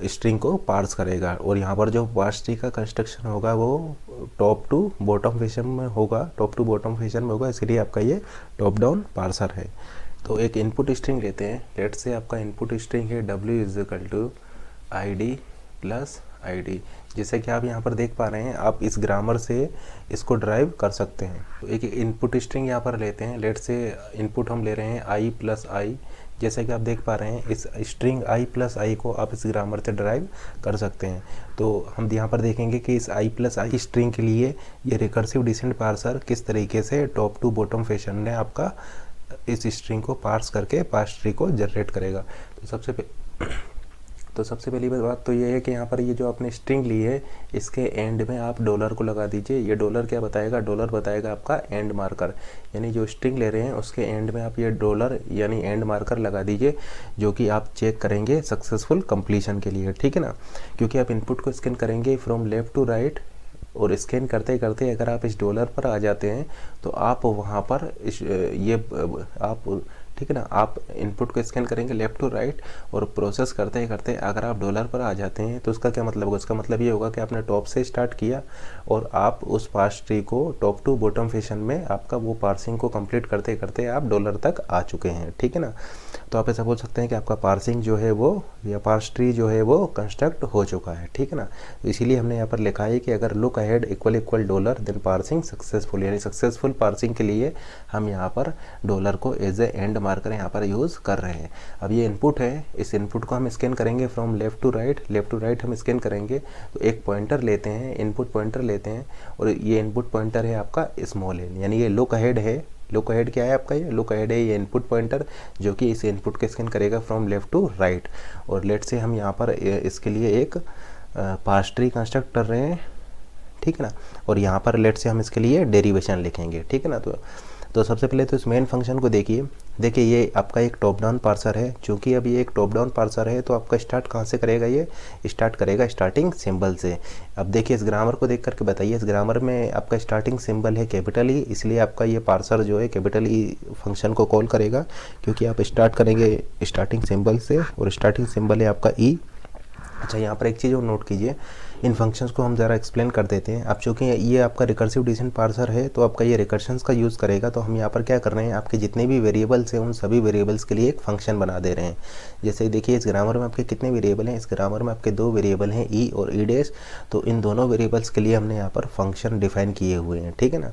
स्ट्रिंग को पार्स करेगा। और यहाँ पर जो पार्स ट्री का कंस्ट्रक्शन होगा वो टॉप टू बॉटम फैशन में होगा, टॉप टू बॉटम फैशन में होगा, इसलिए आपका ये टॉप डाउन पार्सर है। तो एक इनपुट स्ट्रिंग लेते हैं। लेट से आपका इनपुट स्ट्रिंग है W = ID + ID, जैसे कि आप यहाँ पर देख पा रहे हैं। आप इस ग्रामर से इसको ड्राइव कर सकते हैं। तो एक इनपुट स्ट्रिंग यहाँ पर लेते हैं। लेट से इनपुट हम ले रहे हैं I + I, जैसे कि आप देख पा रहे हैं इस स्ट्रिंग I + I को आप इस ग्रामर से ड्राइव कर सकते हैं। तो हम यहाँ पर देखेंगे कि इस I + I स्ट्रिंग के लिए ये रिकर्सिव डिसेंट पार्सर किस तरीके से टॉप टू बॉटम फैशन में आपका इस स्ट्रिंग को पार्स करके पार्स ट्री को जनरेट करेगा। तो सबसे पहली बात तो ये है कि यहाँ पर ये जो आपने स्ट्रिंग ली है, इसके एंड में आप डॉलर को लगा दीजिए। ये डॉलर क्या बताएगा, डॉलर बताएगा आपका एंड मार्कर, यानी जो स्ट्रिंग ले रहे हैं उसके एंड में आप ये डॉलर यानी एंड मार्कर लगा दीजिए, जो कि आप चेक करेंगे सक्सेसफुल कंप्लीशन के लिए, ठीक है ना। क्योंकि आप इनपुट को स्कैन करेंगे फ्रॉम लेफ्ट टू राइट, और स्कैन करते करते अगर आप इस डॉलर पर आ जाते हैं तो आप वहाँ पर आप ठीक है ना। आप इनपुट को स्कैन करेंगे लेफ़्ट टू राइट और प्रोसेस करते ही करते अगर आप डॉलर पर आ जाते हैं तो उसका क्या मतलब होगा, उसका मतलब ये होगा कि आपने टॉप से स्टार्ट किया और आप उस पार्स ट्री को टॉप टू बॉटम फैशन में आपका वो पार्सिंग को कंप्लीट करते करते आप डॉलर तक आ चुके हैं, ठीक है ना। तो आप ऐसा बोल सकते हैं कि आपका पार्सिंग जो है वो या पार्स ट्री जो है वो कंस्ट्रक्ट हो चुका है, ठीक है ना। तो इसीलिए हमने यहाँ पर लिखा है कि अगर look ahead equal dollar then parsing successful, यानी सक्सेसफुल पार्सिंग के लिए हम यहाँ पर डॉलर को एज ए एंड मार्कर यहाँ पर यूज़ कर रहे हैं। अब ये इनपुट है, इस इनपुट को हम स्कैन करेंगे फ्रॉम लेफ़्ट टू राइट हम स्कैन करेंगे। तो एक पॉइंटर लेते हैं, इनपुट पॉइंटर लेते हैं और ये इनपुट पॉइंटर है आपका स्मॉल एन, यानी ये लुक अहेड है। लुक अहेड क्या है आपका, ये लुक अहेड है ये इनपुट पॉइंटर जो कि इस इनपुट को स्कैन करेगा फ्रॉम लेफ़्ट टू राइट। और लेट से हम यहाँ पर इसके लिए एक पार्स ट्री कंस्ट्रक्ट कर रहे हैं, ठीक है ना। और यहाँ पर लेट से हम इसके लिए डेरिवेशन लिखेंगे, ठीक है ना। तो सबसे पहले तो इस मेन फंक्शन को देखिए ये आपका एक टॉप डाउन पार्सर है। चूँकि अब ये एक टॉप डाउन पार्सर है तो आपका स्टार्ट कहाँ से करेगा, ये स्टार्ट करेगा स्टार्टिंग सिंबल से। अब देखिए इस ग्रामर को देख करके बताइए, इस ग्रामर में आपका स्टार्टिंग सिंबल है कैपिटल ई, इसलिए आपका ये पार्सर जो है कैपिटल ई फंक्शन को कॉल करेगा, क्योंकि आप स्टार्ट करेंगे स्टार्टिंग सिंबल से और स्टार्टिंग सिंबल है आपका ई। अच्छा, यहाँ पर एक चीज़ और नोट कीजिए, इन फंक्शंस को हम ज़रा एक्सप्लेन कर देते हैं। अब चूँकि ये आपका रिकर्सिव डिसीजन पार्सर है तो आपका ये रिकर्शंस का यूज़ करेगा। तो हम यहाँ पर क्या कर रहे हैं, आपके जितने भी वेरिएबल्स हैं उन सभी वेरिएबल्स के लिए एक फंक्शन बना दे रहे हैं। जैसे देखिए इस ग्रामर में आपके कितने वेरिएबल हैं, इस ग्रामर में आपके दो वेरिएबल हैं ई और ई डैश। तो इन दोनों वेरिएबल्स के लिए हमने यहाँ पर फंक्शन डिफाइन किए हुए हैं, ठीक है ना।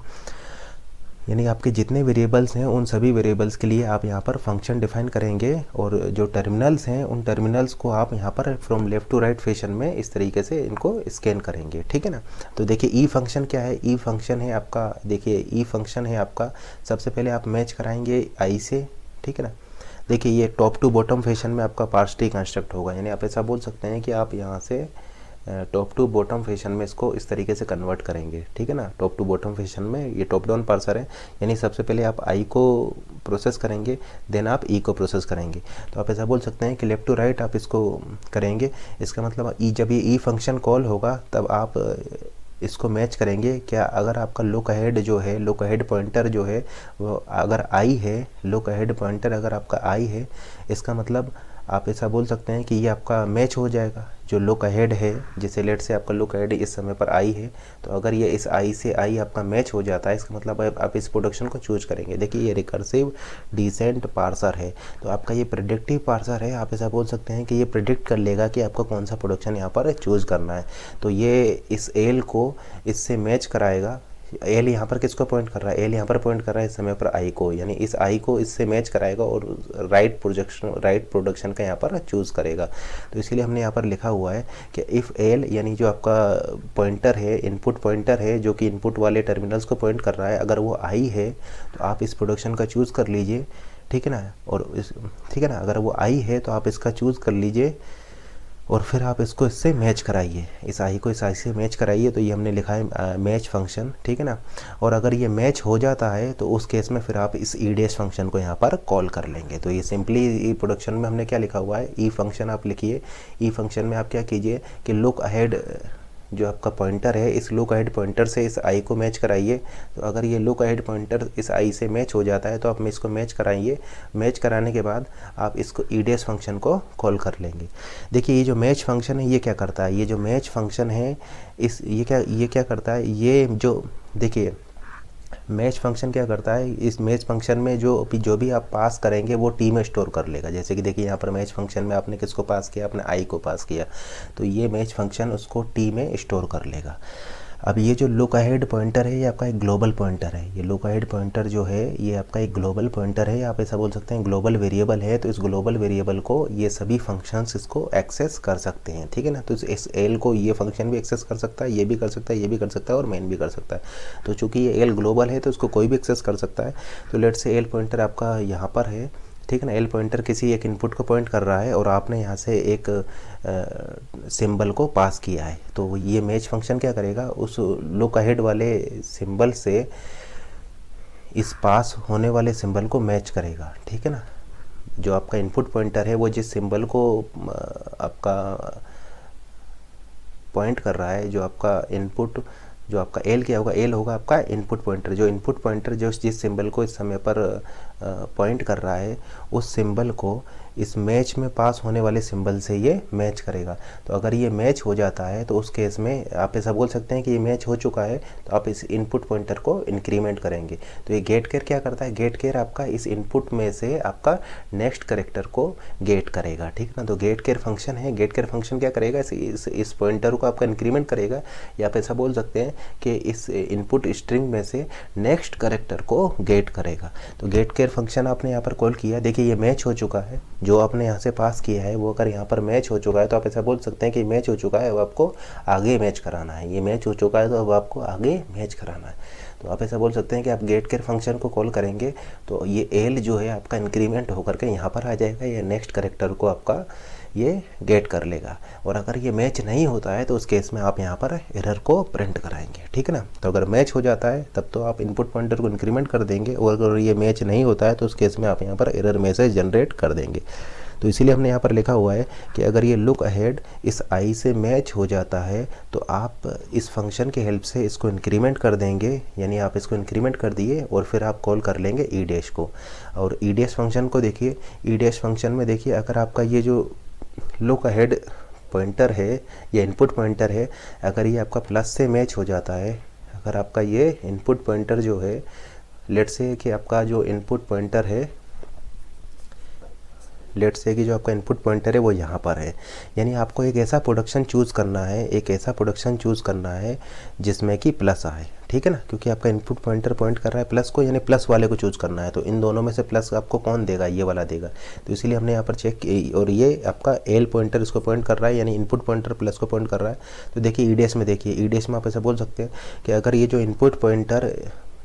यानी आपके जितने वेरिएबल्स हैं उन सभी वेरिएबल्स के लिए आप यहाँ पर फंक्शन डिफाइन करेंगे और जो टर्मिनल्स हैं उन टर्मिनल्स को आप यहाँ पर from left to right fashion में इस तरीके से इनको स्कैन करेंगे, ठीक है ना। तो देखिए ई फंक्शन क्या है, ई फंक्शन है आपका, देखिए ई फंक्शन है आपका, सबसे पहले आप मैच कराएंगे आई से, ठीक है ना। देखिए ये टॉप टू बॉटम फैशन में आपका पार्स ट्री कंस्ट्रक्ट होगा, यानी आप ऐसा बोल सकते हैं कि आप यहाँ से टॉप टू बॉटम फैशन में इसको इस तरीके से कन्वर्ट करेंगे, ठीक है ना। टॉप टू बॉटम फैशन में ये टॉप डाउन पार्सर है, यानी सबसे पहले आप आई को प्रोसेस करेंगे देन आप ई को प्रोसेस करेंगे। तो आप ऐसा बोल सकते हैं कि लेफ़्ट टू राइट आप इसको करेंगे। इसका मतलब ई, जब ये ई फंक्शन कॉल होगा तब आप इसको मैच करेंगे क्या, अगर आपका लुक अहेड जो है, लुक अहेड पॉइंटर जो है वो अगर आई है, लुक अहेड पॉइंटर अगर आपका आई है, इसका मतलब आप ऐसा बोल सकते हैं कि ये आपका मैच हो जाएगा। जो लुक अहेड है, जैसे लेट से आपका लुक अहेड इस समय पर आई है, तो अगर ये इस आई से आई आपका मैच हो जाता है, इसका मतलब आप इस प्रोडक्शन को चूज करेंगे। देखिए ये रिकर्सिव डिसेंट पार्सर है, तो आपका ये प्रेडिक्टिव पार्सर है। आप ऐसा बोल सकते हैं कि ये प्रेडिक्ट कर लेगा कि आपको कौन सा प्रोडक्शन यहाँ पर चूज़ करना है। तो ये इस एल को इससे मैच कराएगा। एल यहाँ पर किसको पॉइंट कर रहा है, एल यहाँ पर पॉइंट कर रहा है इस समय पर आई को, यानी इस आई को इससे मैच कराएगा और राइट प्रोडक्शन का यहाँ पर चूज़ करेगा। तो इसीलिए हमने यहाँ पर लिखा हुआ है कि इफ़ एल, यानी जो आपका पॉइंटर है, इनपुट पॉइंटर है जो कि इनपुट वाले टर्मिनल्स को पॉइंट कर रहा है, अगर वो आई है तो आप इस प्रोडक्शन का चूज़ कर लीजिए, ठीक है ना। और ठीक है ना, अगर वो आई है तो आप इसका चूज़ कर लीजिए और फिर आप इसको इससे मैच कराइए, इस आई को इस आई से मैच कराइए। तो ये हमने लिखा है मैच फंक्शन, ठीक है ना। और अगर ये मैच हो जाता है तो उस केस में फिर आप इस ई डैश फंक्शन को यहाँ पर कॉल कर लेंगे। तो ये सिंपली ई प्रोडक्शन में हमने क्या लिखा हुआ है, ई फंक्शन आप लिखिए। ई फंक्शन में आप क्या कीजिए कि लुक अहेड जो आपका पॉइंटर है, इस लुक अहेड पॉइंटर से इस आई को मैच कराइए। तो अगर ये लुक अहेड पॉइंटर इस आई से मैच हो जाता है तो आप इसको मैच कराइए। मैच कराने के बाद आप इसको ई डैश फंक्शन को कॉल कर लेंगे। देखिए ये जो मैच फंक्शन है ये क्या करता है, ये जो मैच फंक्शन है ये क्या करता है, ये जो देखिए मैच फंक्शन क्या करता है, इस मैच फंक्शन में जो भी आप पास करेंगे वो टी में स्टोर कर लेगा। जैसे कि देखिए यहाँ पर मैच फंक्शन में आपने किसको पास किया, आपने आई को पास किया, तो ये मैच फंक्शन उसको टी में स्टोर कर लेगा। अब ये जो लुक अहेड पॉइंटर है ये आपका एक ग्लोबल पॉइंटर है। ये लुक अहेड पॉइंटर जो है ये आपका एक ग्लोबल पॉइंटर है, आप ऐसा बोल सकते हैं ग्लोबल वेरिएबल है। तो इस ग्लोबल वेरिएबल को ये सभी फंक्शंस इसको एक्सेस कर सकते हैं, ठीक है ना। तो इस एल को ये फंक्शन भी एक्सेस कर सकता है, ये भी कर सकता है, ये भी कर सकता है और मेन भी कर सकता है। तो चूँकि ये एल ग्लोबल है तो इसको कोई भी एक्सेस कर सकता है। तो लेट से एल पॉइंटर आपका यहाँ पर है, ठीक है ना। एल पॉइंटर किसी एक इनपुट को पॉइंट कर रहा है और आपने यहाँ से एक सिंबल को पास किया है। तो ये मैच फंक्शन क्या करेगा, उस लुक अहेड वाले सिंबल से इस पास होने वाले सिंबल को मैच करेगा, ठीक है ना। जो आपका इनपुट पॉइंटर है वो जिस सिंबल को आपका पॉइंट कर रहा है, जो आपका इनपुट, जो आपका एल क्या होगा, एल होगा आपका इनपुट पॉइंटर। जो इनपुट पॉइंटर जो जिस सिंबल को इस समय पर पॉइंट कर रहा है उस सिंबल को इस मैच में पास होने वाले सिंबल से ये मैच करेगा। तो अगर ये मैच हो जाता है तो उस केस में आप ऐसा बोल सकते हैं कि ये मैच हो चुका है, तो आप इस इनपुट पॉइंटर को इंक्रीमेंट करेंगे। तो ये गेट केयर क्या करता है, गेट केयर आपका इस इनपुट में से आपका नेक्स्ट कैरेक्टर को गेट करेगा, ठीक है ना। तो गेट केयर फंक्शन है, गेट केयर फंक्शन क्या करेगा, इस पॉइंटर को आपका इंक्रीमेंट करेगा, या आप ऐसा बोल सकते हैं कि इस इनपुट स्ट्रिंग में से नेक्स्ट कैरेक्टर को गेट करेगा। तो गेट केयर फंक्शन आपने यहाँ पर कॉल किया, देखिए ये मैच हो चुका है, जो आपने यहाँ से पास किया है वो अगर यहाँ पर मैच हो चुका है तो आप ऐसा बोल सकते हैं कि मैच हो चुका है, अब आपको आगे मैच कराना है। ये मैच हो चुका है तो अब आपको आगे मैच कराना है। तो आप ऐसा बोल सकते हैं कि आप गेट केयर फंक्शन को कॉल करेंगे तो ये एल जो है आपका इंक्रीमेंट होकर के यहाँ पर आ जाएगा, ये नेक्स्ट कैरेक्टर को आपका ये गेट कर लेगा। और अगर ये मैच नहीं होता है तो उस केस में आप यहाँ पर एरर को प्रिंट कराएंगे, ठीक है ना। तो अगर मैच हो जाता है तब तो आप इनपुट पॉइंटर को इंक्रीमेंट कर देंगे, और अगर ये मैच नहीं होता है तो उस केस में आप यहाँ पर एरर मैसेज जनरेट कर देंगे। तो इसीलिए हमने यहाँ पर लिखा हुआ है कि अगर ये लुक अहेड इस आई से मैच हो जाता है तो आप इस फंक्शन के हेल्प से इसको इंक्रीमेंट कर देंगे, यानी आप इसको इंक्रीमेंट कर दिए और फिर आप कॉल कर लेंगे ई डैश को। और ई डैश फंक्शन को देखिए, ई डैश फंक्शन में देखिए अगर आपका ये जो लुक अहेड पॉइंटर है या इनपुट पॉइंटर है, अगर ये आपका प्लस से मैच हो जाता है, अगर आपका ये इनपुट पॉइंटर जो है, लेट्स से कि आपका जो इनपुट पॉइंटर है, लेट्स से कि जो आपका इनपुट पॉइंटर है वो यहाँ पर है, यानी आपको एक ऐसा प्रोडक्शन चूज़ करना है, एक ऐसा प्रोडक्शन चूज़ करना है जिसमें कि प्लस आए, ठीक है ना, क्योंकि आपका इनपुट पॉइंटर पॉइंट कर रहा है प्लस को, यानी प्लस वाले को चूज़ करना है। तो इन दोनों में से प्लस आपको कौन देगा, ये वाला देगा। तो इसीलिए हमने यहाँ पर चेक, और ये आपका एल पॉइंटर इसको पॉइंट कर रहा है, यानी इनपुट पॉइंटर प्लस को पॉइंट कर रहा है। तो देखिए ई डैश में, देखिए ई डैश में आप ऐसा बोल सकते हैं कि अगर ये जो इनपुट पॉइंटर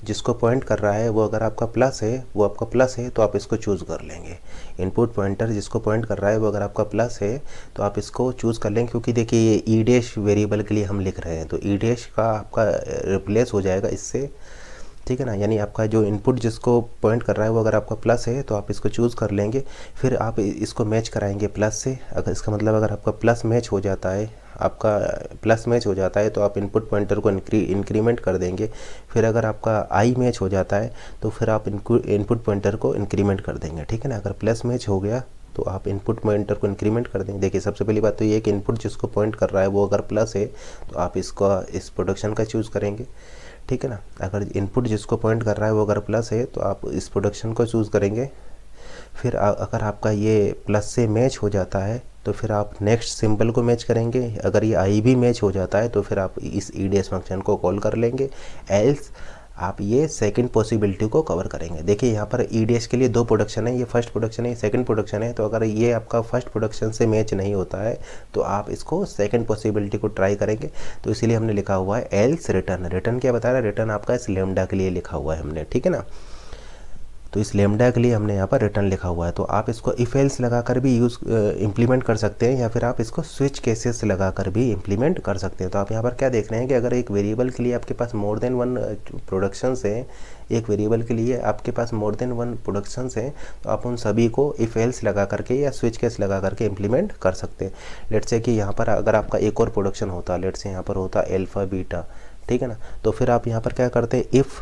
जिसको पॉइंट कर रहा है वो अगर आपका प्लस है, वो आपका प्लस है तो आप इसको चूज़ कर लेंगे। इनपुट पॉइंटर जिसको पॉइंट कर रहा है वो अगर आपका प्लस है तो आप इसको चूज़ कर लेंगे, क्योंकि देखिए ये ई डैश वेरिएबल के लिए हम लिख रहे हैं, तो ई डैश का आपका रिप्लेस हो जाएगा इससे, ठीक है ना। यानी आपका जो इनपुट जिसको पॉइंट कर रहा है वो अगर आपका प्लस है तो आप इसको चूज़ कर लेंगे, फिर आप इसको मैच कराएंगे प्लस से। अगर इसका मतलब अगर आपका प्लस मैच हो जाता है, आपका प्लस मैच हो जाता है तो आप इनपुट पॉइंटर को इंक्रीमेंट कर देंगे। फिर अगर आपका आई मैच हो जाता है तो फिर आप इनपुट पॉइंटर को इंक्रीमेंट कर देंगे, ठीक है ना। अगर प्लस मैच हो गया तो आप इनपुट पॉइंटर को इंक्रीमेंट कर देंगे। देखिए सबसे पहली बात तो ये है कि इनपुट जिसको पॉइंट कर रहा है वो अगर प्लस है तो आप इसका इस प्रोडक्शन का चूज़ करेंगे, ठीक है ना। अगर इनपुट जिसको पॉइंट कर रहा है वो अगर प्लस है तो आप इस प्रोडक्शन को चूज़ करेंगे। फिर अगर आपका ये प्लस से मैच हो जाता है तो फिर आप नेक्स्ट सिंबल को मैच करेंगे। अगर ये आई भी मैच हो जाता है तो फिर आप इस ई डैश फंक्शन को कॉल कर लेंगे, एल्स आप ये सेकंड पॉसिबिलिटी को कवर करेंगे। देखिए यहाँ पर ई डैश के लिए दो प्रोडक्शन है, ये फर्स्ट प्रोडक्शन है, ये सेकंड प्रोडक्शन है। तो अगर ये आपका फर्स्ट प्रोडक्शन से मैच नहीं होता है तो आप इसको सेकंड पॉसिबिलिटी को ट्राई करेंगे। तो इसीलिए हमने लिखा हुआ है एल्स रिटर्न। रिटर्न क्या बता रहा है, रिटर्न आपका इस लैम्डा के लिए लिखा हुआ है हमने, ठीक है ना। तो इस लैम्डा के लिए हमने यहाँ पर रिटर्न लिखा हुआ है। तो आप इसको इफ एल्स लगाकर भी इम्प्लीमेंट कर सकते हैं, या फिर आप इसको स्विच केसेस लगाकर भी इम्प्लीमेंट कर सकते हैं। तो आप यहाँ पर क्या देख रहे हैं कि अगर एक वेरिएबल के लिए आपके पास मोर देन वन प्रोडक्शंस हैं, एक वेरिएबल के लिए आपके पास मोर देन वन प्रोडक्शंस हैं, तो आप उन सभी को इफ एल्स लगा करके या स्विच केस लगा करके इम्प्लीमेंट कर सकते हैं। लेट्स से कि यहाँ पर अगर आपका एक और प्रोडक्शन होता, लेट्स से यहाँ पर होता एल्फा बीटा, ठीक है ना। तो फिर आप यहाँ पर क्या करते हैं, if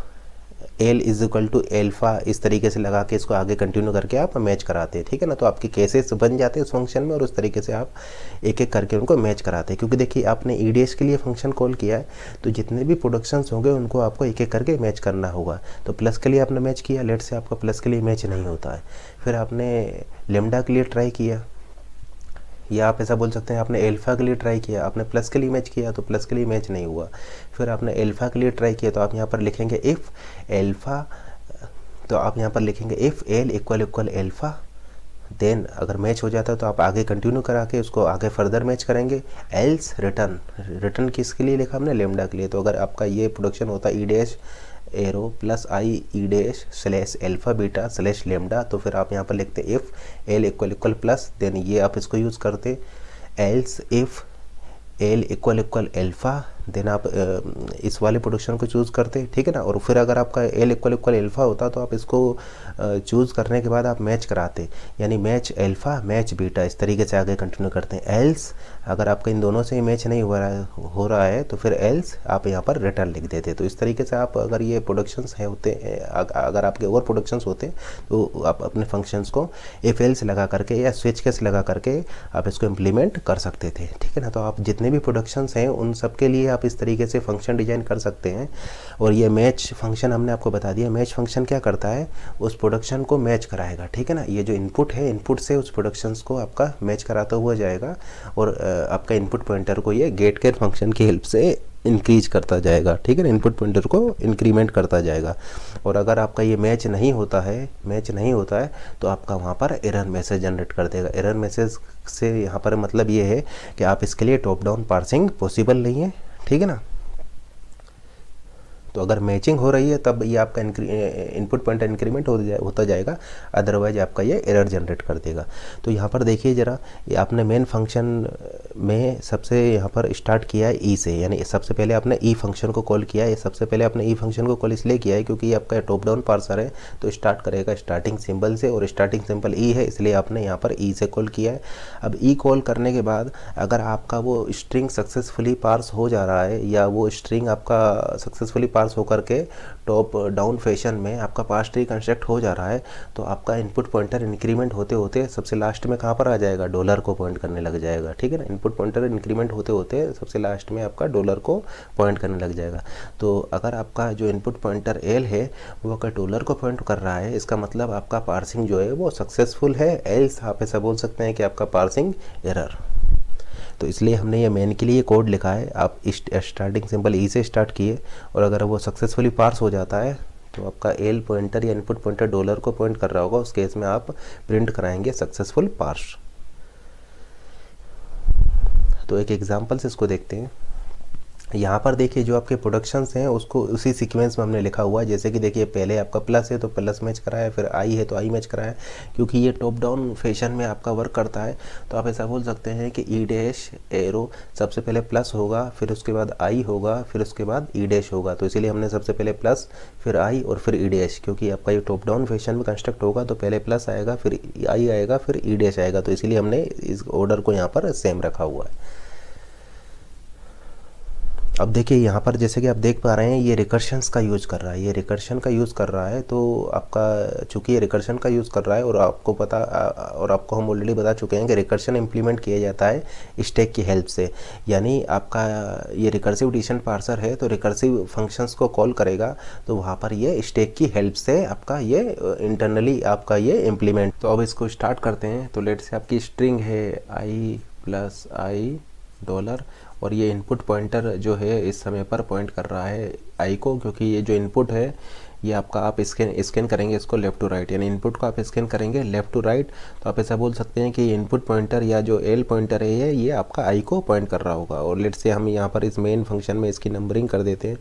L is equal to alpha, इस तरीके से लगा के इसको आगे कंटिन्यू करके आप मैच कराते हैं, ठीक है ना। तो आपके केसेस बन जाते हैं उस फंक्शन में, और उस तरीके से आप एक एक करके उनको मैच कराते हैं। क्योंकि देखिए आपने ई डैश के लिए फंक्शन कॉल किया है तो जितने भी प्रोडक्शंस होंगे उनको आपको एक एक करके मैच करना होगा। तो प्लस के लिए आपने मैच किया, लेट से आपका प्लस के लिए मैच नहीं होता है, फिर आपने लेम्डा के लिए ट्राई किया, या आप ऐसा बोल सकते हैं आपने एल्फ़ा के लिए ट्राई किया, आपने प्लस के लिए मैच किया तो प्लस के लिए मैच नहीं हुआ, फिर आपने एल्फ़ा के लिए ट्राई किया तो आप यहाँ पर लिखेंगे इफ़ एल्फ़ा, तो आप यहाँ पर लिखेंगे if L equal alpha, then अगर मैच हो जाता है तो आप आगे कंटिन्यू करा के उसको आगे फर्दर मैच करेंगे। एल्स रिटर्न, रिटर्न किसके लिए लिखा हमने, लेम्डा के लिए। तो अगर आपका ये प्रोडक्शन होता E dash arrow plus I E dash slash alpha beta slash lambda, तो फिर आप यहाँ पर लिखते if L equal plus, then ये आप इसको यूज़ करते else if L equal alpha, then आप इस वाले प्रोडक्शन को चूज़ करते, ठीक है ना। और फिर अगर आपका एल इक्वल इक्वल एल्फ़ा होता तो आप इसको चूज़ करने के बाद आप मैच कराते, यानी मैच एल्फ़ा मैच बीटा, इस तरीके से आगे कंटिन्यू करते हैं। एल्स अगर आपका इन दोनों से मैच नहीं हो रहा है तो फिर एल्स आप यहाँ पर रिटर्न लिख देते। तो इस तरीके से आप अगर ये प्रोडक्शंस है होते, अगर आपके और प्रोडक्शंस होते तो आप अपने फंक्शंस को इफ एल्स लगा करके या स्विच केस लगा करके आप इसको इम्प्लीमेंट कर सकते थे, ठीक है ना। तो आप जितने भी प्रोडक्शंस हैं उन सब के लिए आप इस तरीके से फंक्शन डिजाइन कर सकते हैं। और ये मैच फंक्शन हमने आपको बता दिया। मैच फंक्शन क्या करता है, उस प्रोडक्शन को मैच कराएगा, ठीक है ना। ये जो इनपुट है, इनपुट से उस प्रोडक्शंस को आपका मैच कराता हुआ जाएगा और आपका इनपुट पॉइंटर को ये गेट केयर फंक्शन की हेल्प से इंक्रीज करता जाएगा, ठीक है ना। इनपुट पॉइंटर को इंक्रीमेंट करता जाएगा। और अगर आपका ये मैच नहीं होता है तो आपका वहाँ पर एरर मैसेज जनरेट कर देगा। एरर मैसेज से यहाँ पर मतलब ये है कि आप इसके लिए टॉप डाउन पार्सिंग पॉसिबल नहीं है, ठीक है ना। तो अगर मैचिंग हो रही है तब ये आपका इनपुट पॉइंट इंक्रीमेंट होता जाएगा, अदरवाइज आपका ये एरर जनरेट कर देगा। तो यहाँ पर देखिए ज़रा, ये आपने मेन फंक्शन में सबसे यहाँ पर स्टार्ट किया है ई से, यानी सबसे पहले आपने ई फंक्शन को कॉल किया है। सबसे पहले आपने ई फंक्शन को कॉल इसलिए किया है क्योंकि ये आपका टॉप डाउन पार्सर है, तो स्टार्ट करेगा स्टार्टिंग सिंबल से, और स्टार्टिंग सिंबल ई है, इसलिए आपने यहाँ पर ई से कॉल किया है। अब ई कॉल करने के बाद अगर आपका वो स्ट्रिंग सक्सेसफुली पार्स हो जा रहा है, या वो स्ट्रिंग आपका सक्सेसफुली पार्स होकर के टॉप डाउन फैशन में आपका पार्स ट्री कंस्ट्रक्ट हो जा रहा है, तो आपका इनपुट पॉइंटर इंक्रीमेंट होते होते सबसे लास्ट में कहाँ पर आ जाएगा, डॉलर को पॉइंट करने लग जाएगा, ठीक है ना। इनपुट पॉइंटर इंक्रीमेंट होते होते सबसे लास्ट में आपका डॉलर को पॉइंट करने लग जाएगा। तो अगर आपका जो इनपुट पॉइंटर एल है वो अगर डॉलर को पॉइंट कर रहा है, इसका मतलब आपका पार्सिंग जो है वो सक्सेसफुल है। एल्स आप ऐसा बोल सकते हैं कि आपका पार्सिंग एरर। तो इसलिए हमने ये मेन के लिए कोड लिखा है। आप स्टार्टिंग सिंबल ई से स्टार्ट किए और अगर वो सक्सेसफुली पार्स हो जाता है तो आपका एल पॉइंटर या इनपुट पॉइंटर डॉलर को पॉइंट कर रहा होगा, उस केस में आप प्रिंट कराएंगे सक्सेसफुल पार्स। तो एक एग्जांपल से इसको देखते हैं। यहाँ पर देखिए जो आपके प्रोडक्शंस हैं उसको उसी सीक्वेंस में हमने लिखा हुआ है। जैसे कि देखिए पहले आपका प्लस है तो प्लस मैच कराया, फिर आई है तो आई मैच कराया। क्योंकि ये टॉप डाउन फैशन में आपका वर्क करता है तो आप ऐसा बोल सकते हैं कि ई डैश एरो सबसे पहले प्लस होगा, फिर उसके बाद आई होगा, फिर उसके बाद ई डैश होगा। तो इसीलिए हमने सबसे पहले प्लस, फिर आई और फिर ई डैश, क्योंकि आपका ये टॉप डाउन फैशन में कंस्ट्रक्ट होगा तो पहले प्लस आएगा, फिर आई आएगा, फिर ई डैश आएगा। तो इसीलिए हमने इस ऑर्डर को यहाँ पर सेम रखा हुआ है। अब देखिए यहाँ पर जैसे कि आप देख पा रहे हैं ये रिकर्शंस का यूज़ कर रहा है, ये रिकर्शन का यूज़ कर रहा है। तो आपका चूँकि ये रिकर्शन का यूज़ कर रहा है और आपको हम ऑलरेडी बता चुके हैं कि रिकर्शन इम्प्लीमेंट किया जाता है स्टैक की हेल्प से। यानी आपका ये रिकर्सिव एडिशन पार्सर है तो रिकर्सिव फंक्शंस को कॉल करेगा तो वहाँ पर ये स्टैक की हेल्प से आपका ये इंटरनली आपका ये इम्प्लीमेंट। तो अब इसको स्टार्ट करते हैं। तो लेट से आपकी स्ट्रिंग है आई प्लस आई डॉलर, और ये इनपुट पॉइंटर जो है इस समय पर पॉइंट कर रहा है आई को, क्योंकि ये जो इनपुट है ये आपका आप स्कैन करेंगे इसको लेफ़्ट टू राइट, यानी इनपुट को आप स्कैन करेंगे लेफ़्ट टू राइट। तो आप ऐसा बोल सकते हैं कि ये इनपुट पॉइंटर या जो एल पॉइंटर है ये आपका आई को पॉइंट कर रहा होगा। और लेट से हम यहाँ पर इस मेन फंक्शन में इसकी नंबरिंग कर देते हैं।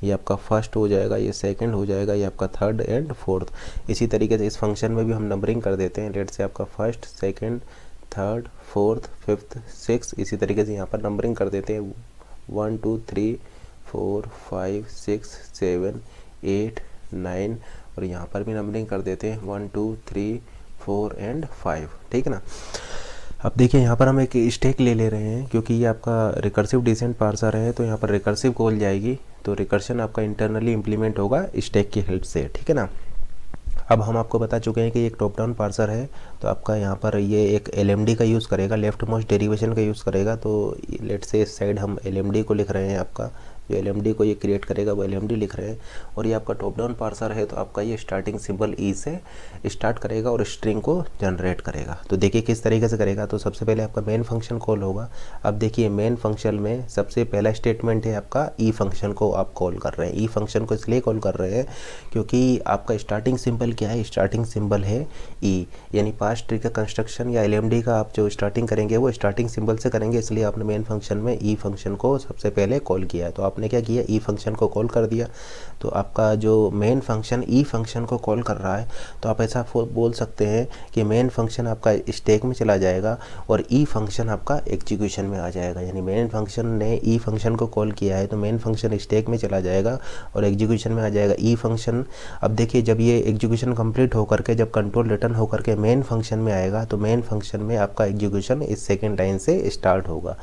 ये आपका फर्स्ट हो जाएगा, ये सेकंड हो जाएगा, ये आपका थर्ड एंड फोर्थ। इसी तरीके से इस फंक्शन में भी हम नंबरिंग कर देते हैं। लेट से आपका first, second, third, fourth, fifth, six, इसी तरीके से यहाँ पर नंबरिंग कर देते हैं। 1 2 3 4 5 6 7 8 9, और यहाँ पर भी नंबरिंग कर देते हैं 1 2 3 4 एंड 5, ठीक है ना। अब देखिए यहाँ पर हम एक स्टैक ले रहे हैं क्योंकि ये आपका रिकर्सिव डिसेंट पार्सर है तो यहाँ पर रिकर्सिव कॉल जाएगी। तो रिकर्शन आपका इंटरनली इम्प्लीमेंट होगा स्टैक की हेल्प से, ठीक है ना। अब हम आपको बता चुके हैं कि एक टॉप डाउन पार्सर है तो आपका यहाँ पर ये एक LMD का यूज़ करेगा, लेफ्ट मोस्ट डेरिवेशन का यूज़ करेगा। तो लेट से इस साइड हम LMD को लिख रहे हैं, आपका जो LMD को ये क्रिएट करेगा वो LMD लिख रहे हैं। और ये आपका टॉप डाउन पार्सर है तो आपका ये स्टार्टिंग सिंबल ई से स्टार्ट करेगा और स्ट्रिंग को जनरेट करेगा। तो देखिए किस तरीके से करेगा। तो सबसे पहले आपका मेन फंक्शन कॉल होगा। अब देखिए मेन फंक्शन में सबसे पहला स्टेटमेंट है आपका ई फंक्शन को आप कॉल कर रहे हैं। ई फंक्शन को इसलिए कॉल कर रहे हैं क्योंकि आपका स्टार्टिंग सिंबल क्या है, स्टार्टिंग सिंबल है ई, यानी पार्स ट्री का कंस्ट्रक्शन या LMD का आप जो स्टार्टिंग करेंगे वो स्टार्टिंग सिंबल से करेंगे, इसलिए आपने मेन फंक्शन में ई फंक्शन को सबसे पहले कॉल किया है। तो आपने आपने क्या किया, ई फंक्शन को कॉल कर दिया। तो आपका जो मेन फंक्शन ई फंक्शन को कॉल कर रहा है, तो आप ऐसा बोल सकते हैं कि मेन फंक्शन आपका स्टैक में चला जाएगा और ई फंक्शन आपका एग्जीक्यूशन में आ जाएगा। यानी मेन फंक्शन ने ई फंक्शन को कॉल किया है तो मेन फंक्शन स्टैक में चला जाएगा और एग्जीक्यूशन में आ जाएगा ई फंक्शन। अब देखिए, जब ये एग्जीक्यूशन कंप्लीट होकर के जब कंट्रोल रिटर्न होकर के मेन फंक्शन में आएगा तो मेन फंक्शन में आपका एग्जीक्यूशन इस सेकेंड लाइन से स्टार्ट होगा,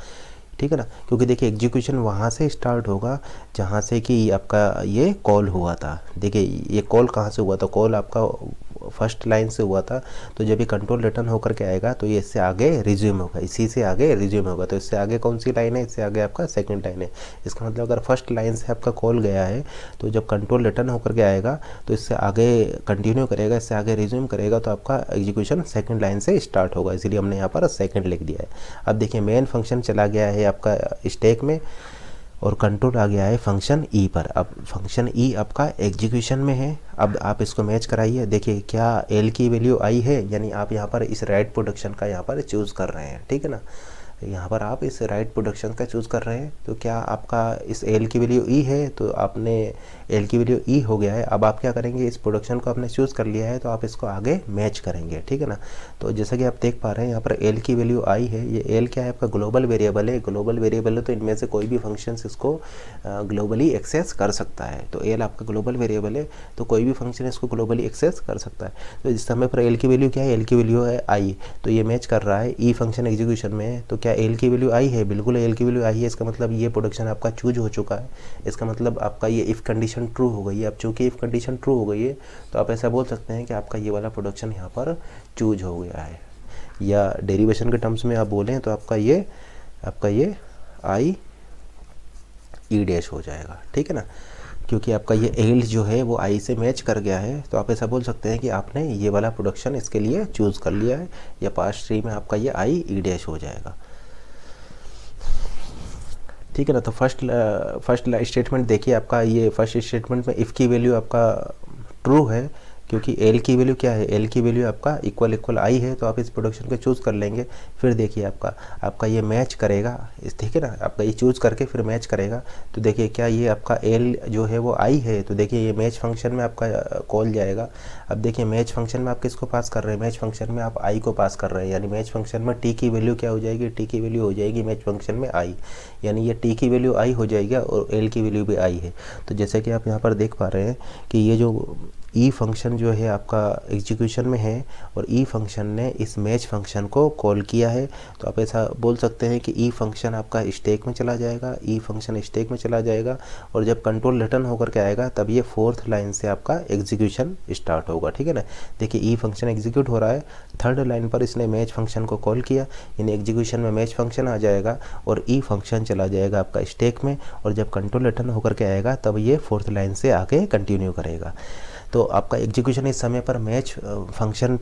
ठीक है ना। क्योंकि देखिए एग्जीक्यूशन वहाँ से स्टार्ट होगा जहाँ से कि आपका ये कॉल हुआ था। देखिए ये कॉल कहाँ से हुआ था, कॉल आपका फर्स्ट लाइन से हुआ था। तो जब ये कंट्रोल रिटर्न होकर के आएगा तो ये इससे आगे रिज्यूम होगा, इसी से आगे रिज्यूम होगा। तो इससे आगे कौन सी लाइन है, इससे आगे आपका सेकंड लाइन है। इसका मतलब अगर फर्स्ट लाइन से आपका कॉल गया है तो जब कंट्रोल रिटर्न होकर के आएगा तो इससे आगे कंटिन्यू करेगा, इससे आगे रिज्यूम करेगा, तो आपका एग्जीक्यूशन सेकंड लाइन से स्टार्ट होगा। इसीलिए हमने यहाँ पर सेकंड लिख दिया है। अब देखिए मेन फंक्शन चला गया है आपका स्टैक में और कंट्रोल आ गया है फंक्शन ई पर। अब फंक्शन ई आपका एग्जीक्यूशन में है। अब आप इसको मैच कराइए, देखिए क्या एल की वैल्यू आई है, यानी आप यहाँ पर इस राइट प्रोडक्शन का यहाँ पर चूज़ कर रहे हैं, ठीक है ना। यहाँ पर आप इस राइट प्रोडक्शन का चूज़ कर रहे हैं। तो क्या आपका इस एल की वैल्यू ई है, तो आपने एल की वैल्यू ई हो गया है। अब आप क्या करेंगे, इस प्रोडक्शन को आपने चूज़ कर लिया है तो आप इसको आगे मैच करेंगे, ठीक है ना। तो जैसा कि आप देख पा रहे हैं यहाँ पर एल की वैल्यू आई है। ये एल क्या है, आपका ग्लोबल वेरिएबल है। ग्लोबल वेरिएबल है तो इनमें से कोई भी फंक्शंस इसको ग्लोबली एक्सेस कर सकता है। तो एल आपका ग्लोबल वेरिएबल है तो कोई भी फंक्शन इसको ग्लोबली एक्सेस कर सकता है। तो इस समय पर एल की वैल्यू क्या है, एल की वैल्यू है आई। तो ये मैच कर रहा है, ई फंक्शन एग्जीक्यूशन में है। तो क्या एल की वैल्यू आई है, बिल्कुल एल की वैल्यू आई है। इसका मतलब ये प्रोडक्शन आपका चूज हो चुका है। इसका मतलब आपका ये इफ़ कंडीशन ट्रू हो गई है। अब चूँकि इफ़ कंडीशन ट्रू हो गई है तो आप ऐसा बोल सकते हैं कि आपका ये वाला प्रोडक्शन यहाँ पर चूज हो गया है। या डेरिवेशन के टर्म्स में आप बोलें तो आपका ये आई ई डैश हो जाएगा, ठीक है ना। क्योंकि आपका ये एल जो है वो आई से मैच कर गया है। तो आप ऐसा बोल सकते हैं कि आपने ये वाला प्रोडक्शन इसके लिए चूज़ कर लिया है। या पार्ट 3 में आपका ये आई ई डैश हो जाएगा, ठीक है ना। तो फर्स्ट स्टेटमेंट देखिए, आपका ये फर्स्ट स्टेटमेंट में इफ़ की वैल्यू आपका ट्रू है क्योंकि एल की वैल्यू क्या है, एल की वैल्यू आपका इक्वल आई है। तो आप इस प्रोडक्शन को चूज़ कर लेंगे। फिर देखिए आपका ये मैच करेगा, ठीक है ना। आपका ये चूज़ करके फिर मैच करेगा। तो देखिए क्या ये आपका एल जो है वो आई है। तो देखिए ये मैच फंक्शन में आपका कॉल जाएगा। अब देखिए मैच फंक्शन में आप किसको पास कर रहे हैं, मैच फंक्शन में आप आई को पास कर रहे हैं। यानी मैच फंक्शन में टी की वैल्यू क्या हो जाएगी, टी की वैल्यू हो जाएगी मैच फंक्शन में आई। यानी ये टी की वैल्यू आई हो जाएगी और एल की वैल्यू भी आई है। तो जैसे कि आप यहाँ पर देख पा रहे हैं कि ये जो ई फंक्शन जो है आपका एग्जीक्यूशन में है और ई फंक्शन ने इस मैच फंक्शन को कॉल किया है। तो आप ऐसा बोल सकते हैं कि ई फंक्शन आपका स्टैक में चला जाएगा, ई फंक्शन स्टैक में चला जाएगा और जब कंट्रोल रिटर्न होकर के आएगा तब ये फोर्थ लाइन से आपका एग्जीक्यूशन स्टार्ट होगा, ठीक है ना। देखिए ई फंक्शन एग्जीक्यूट हो रहा है, थर्ड लाइन पर इसने मैच फंक्शन को कॉल किया, यानी एग्जीक्यूशन में मैच फंक्शन आ जाएगा और ई फंक्शन चला जाएगा आपका स्टैक में और जब कंट्रोल रिटर्न होकर के आएगा तब ये फोर्थ लाइन से आगे कंटिन्यू करेगा। तो आपका एग्जीक्यूशन इस समय पर मैच फंक्शन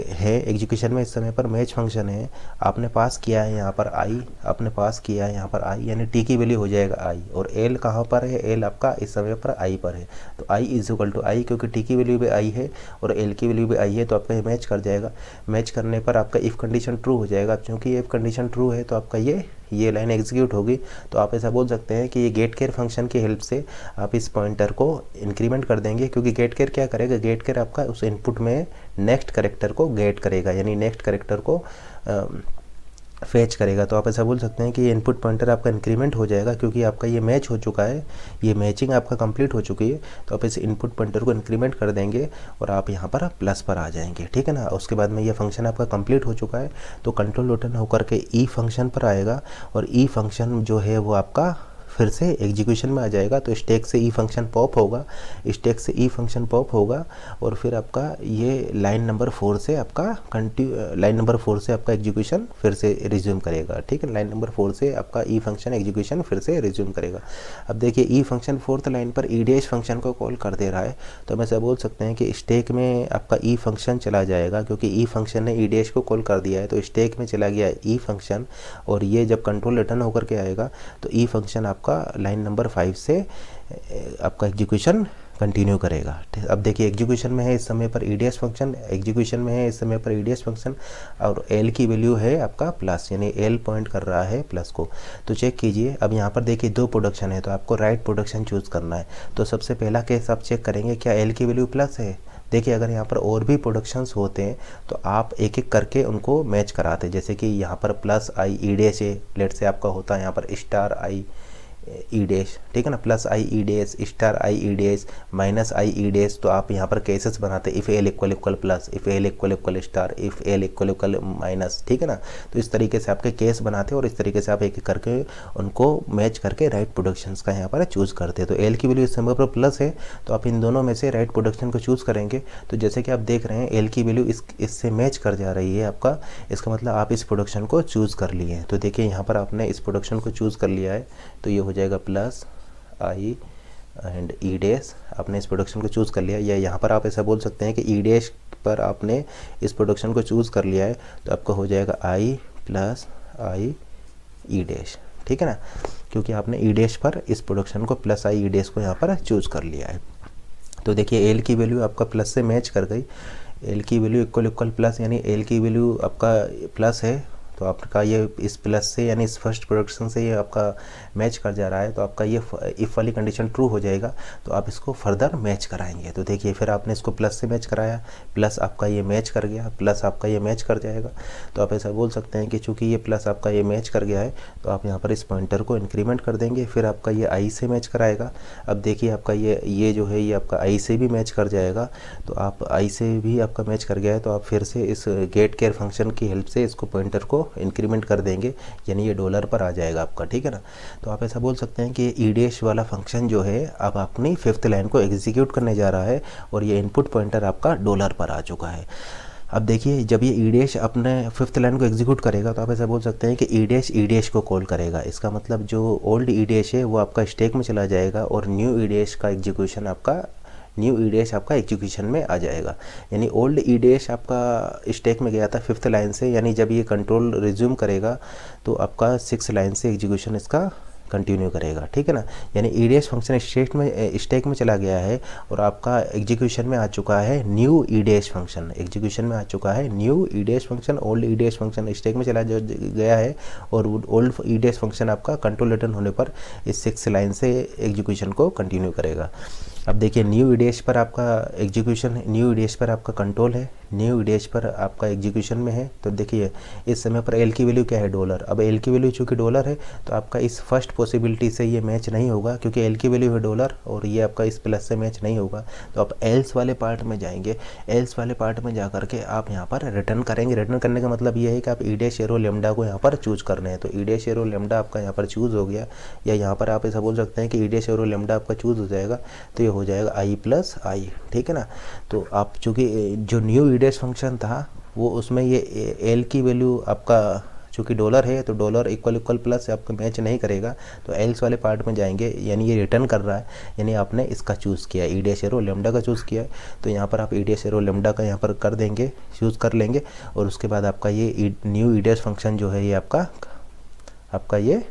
है, एग्जीक्यूशन में इस समय पर मैच फंक्शन है। आपने पास किया है यहाँ पर आई, आपने पास किया है यहाँ पर आई, यानी टी की वैल्यू हो जाएगा आई और एल कहाँ पर है, एल आपका इस समय पर आई पर है। तो आई इज इक्वल टू आई, क्योंकि टी की वैल्यू भी आई है और एल की वैल्यू भी आई है तो आपका ये मैच कर जाएगा। मैच करने पर आपका इफ़ कंडीशन ट्रू हो जाएगा। क्योंकि इफ़ कंडीशन ट्रू है तो आपका ये लाइन एग्जीक्यूट होगी। तो आप ऐसा बोल सकते हैं कि ये गेट केयर फंक्शन की हेल्प से आप इस पॉइंटर को इंक्रीमेंट कर देंगे। क्योंकि गेट केयर क्या करेगा, गेट केयर आपका उस इनपुट में नेक्स्ट कैरेक्टर को गेट करेगा, यानी नेक्स्ट कैरेक्टर को फैच करेगा। तो आप ऐसा बोल सकते हैं कि ये इनपुट पॉइंटर आपका इंक्रीमेंट हो जाएगा क्योंकि आपका ये मैच हो चुका है, ये मैचिंग आपका कंप्लीट हो चुकी है। तो आप इस इनपुट पॉइंटर को इंक्रीमेंट कर देंगे और आप यहाँ पर प्लस पर आ जाएंगे, ठीक है ना। उसके बाद में ये फंक्शन आपका कंप्लीट हो चुका है तो कंट्रोल रिटर्न होकर के ई फंक्शन पर आएगा और ई फंक्शन जो है वो आपका फिर से एग्जीक्यूशन में आ जाएगा। तो स्टैक से ई फंक्शन पॉप होगा, स्टैक से ई फंक्शन पॉप होगा और फिर आपका ये लाइन नंबर 4 से आपका एग्जीक्यूशन फिर से रिज्यूम करेगा, ठीक है। लाइन नंबर 4 से आपका ई फंक्शन एग्जीक्यूशन फिर से रिज्यूम करेगा। अब देखिए ई फंक्शन फोर्थ लाइन पर ई डैश फंक्शन को कॉल कर दे रहा है। तो हम ऐसा बोल सकते हैं कि स्टैक में आपका ई फंक्शन चला जाएगा क्योंकि ई फंक्शन ने ई डैश को कॉल कर दिया है। तो स्टैक में चला गया ई फंक्शन और ये जब कंट्रोल रिटर्न होकर के आएगा तो ई फंक्शन आपका लाइन नंबर 5 से आपका एग्जीक्यूशन कंटिन्यू करेगा। अब देखिए एग्जीक्यूशन में है इस समय पर ईडीएस फंक्शन, एग्जीक्यूशन में है इस समय पर ईडीएस फंक्शन, और एल की वैल्यू है आपका प्लस, यानी एल पॉइंट कर रहा है प्लस को। तो चेक कीजिए, अब यहाँ पर देखिए 2 प्रोडक्शन है, तो आपको राइट प्रोडक्शन चूज़ करना है। तो सबसे पहला केस आप चेक करेंगे क्या एल की वैल्यू प्लस है। देखिए अगर यहाँ पर और भी प्रोडक्शंस होते हैं तो आप एक एक करके उनको मैच कराते, जैसे कि यहाँ पर प्लस आई ई डैश है, लेट से आपका होता है यहाँ पर स्टार आई ई डैश, ठीक है ना, plus I E dash, star I E dash, minus I E dash. तो आप यहाँ पर केसेस बनाते, if L equal equal plus, if L equal equal star, if L equal equal minus, ठीक है ना। तो इस तरीके से आपके केस बनाते और इस तरीके से आप एक एक करके उनको मैच करके राइट प्रोडक्शंस का यहाँ पर चूज़ करते। तो एल की वैल्यू इस समय पर प्लस है, तो आप इन दोनों में से राइट प्रोडक्शन को चूज़ करेंगे। तो जैसे कि आप देख रहे हैं एल की वैल्यू इससे मैच कर जा रही है आपका, इसका मतलब आप इस प्रोडक्शन को चूज़ कर लिए हैं। तो देखिए यहाँ पर आपने इस प्रोडक्शन को चूज़ कर लिया है, तो ये हो जाएगा plus I and E dash, आपने इस प्रोडक्शन को चूज़ कर लिया। या यहाँ पर आप ऐसा बोल सकते हैं कि ई डैश पर आपने इस प्रोडक्शन को चूज़ कर लिया है, तो आपका हो जाएगा आई प्लस आई ई डैश, ठीक है ना, क्योंकि आपने ई डैश पर इस प्रोडक्शन को प्लस आई ई डैश को यहाँ पर चूज़ कर लिया है। तो देखिए एल की वैल्यू आपका प्लस से मैच कर गई, एल की वैल्यू इक्वल इक्वल प्लस, यानी एल की वैल्यू आपका प्लस है, तो आपका ये इस प्लस से यानी इस फर्स्ट प्रोडक्शन से ये आपका मैच कर जा रहा है, तो आपका ये इफ़ वाली कंडीशन ट्रू हो जाएगा, तो आप इसको फर्दर मैच कराएंगे। तो देखिए फिर आपने इसको प्लस से मैच कराया, प्लस आपका ये मैच कर गया, प्लस आपका ये मैच कर जाएगा। तो आप ऐसा बोल सकते हैं कि चूँकि ये प्लस आपका ये मैच कर गया है, तो आप यहाँ पर इस पॉइंटर को इंक्रीमेंट कर देंगे, फिर आपका ये आई से मैच कराएगा। अब देखिए आपका ये जो है ये आपका आई से भी मैच कर जाएगा, तो आप आई से भी आपका मैच कर गया है, तो आप फिर से इस गेट केयर फंक्शन की हेल्प से इसको पॉइंटर को इंक्रीमेंट कर देंगे, यानी ये डॉलर पर आ जाएगा आपका, ठीक है ना। तो आप ऐसा बोल सकते हैं कि ई डैश वाला फंक्शन जो है अब अपनी 5th लाइन को एग्जीक्यूट करने जा रहा है, और ये इनपुट पॉइंटर आपका डॉलर पर आ चुका है। अब देखिए जब ये ई डैश अपने 5th लाइन को एग्जीक्यूट करेगा, तो आप ऐसा बोल सकते हैं कि ई डैश को कॉल करेगा। इसका मतलब जो ओल्ड ई डैश है वो आपका स्टैक में चला जाएगा, और न्यू ई डैश का एग्जीक्यूशन आपका न्यू ई डैश आपका एग्जीक्यूशन में आ जाएगा। यानी ओल्ड ई डैश आपका स्टैक में गया था 5th लाइन से, यानी जब ये कंट्रोल रिज्यूम करेगा तो आपका 6th लाइन से एग्जीक्यूशन इसका कंटिन्यू करेगा, ठीक है ना। यानी ई डैश फंक्शन स्टैक में चला गया है, और आपका एग्जीक्यूशन में आ चुका है new E dash function, execution में आ चुका है new E dash function. Old E dash function stack में चला गया है, और ओल्ड ई डैश फंक्शन आपका कंट्रोल रिटर्न होने पर इस 6th लाइन से एग्जीक्यूशन को कंटिन्यू करेगा। अब देखिए न्यू ई डैश पर आपका एग्जीक्यूशन, न्यू ई डैश पर आपका कंट्रोल है, न्यू ई डैश पर आपका एग्जीक्यूशन में है। तो देखिए इस समय पर एल की वैल्यू क्या है, डॉलर। अब एल की वैल्यू चूँकि डॉलर है, तो आपका इस फर्स्ट पॉसिबिलिटी से ये मैच नहीं होगा, क्योंकि एल की वैल्यू है डॉलर और ये आपका इस प्लस से मैच नहीं होगा। तो आप एल्स वाले पार्ट में जाएंगे, एल्स वाले पार्ट में जा करके आप यहाँ पर रिटर्न करेंगे। रिटर्न करने का मतलब ये है कि आप ई डैश एरो लेमडा को यहाँ पर चूज़ करना है। तो ई डैश एरो लेमडा आपका यहाँ पर चूज़ हो गया, या यहाँ पर आप ऐसा बोल सकते हैं कि ई डैश एरो लेमडा आपका चूज़ हो जाएगा, तो ये हो जाएगा आई प्लस आई, ठीक है ना। तो आप चूँकि जो न्यू ई डैश फंक्शन था वो उसमें ये एल की वैल्यू आपका चूँकि डॉलर है, तो डॉलर इक्वल इक्वल प्लस से आपका मैच नहीं करेगा, तो एल्स वाले पार्ट में जाएंगे, यानी ये रिटर्न कर रहा है, यानी आपने इसका चूज़ किया, ई डैश एरो लेमडा का चूज़ किया है। तो यहाँ पर आप ई डैश एरो लेमडा का यहाँ पर कर देंगे, चूज़ कर लेंगे, और उसके बाद आपका ये न्यू ई डैश फंक्शन जो है ये आपका ये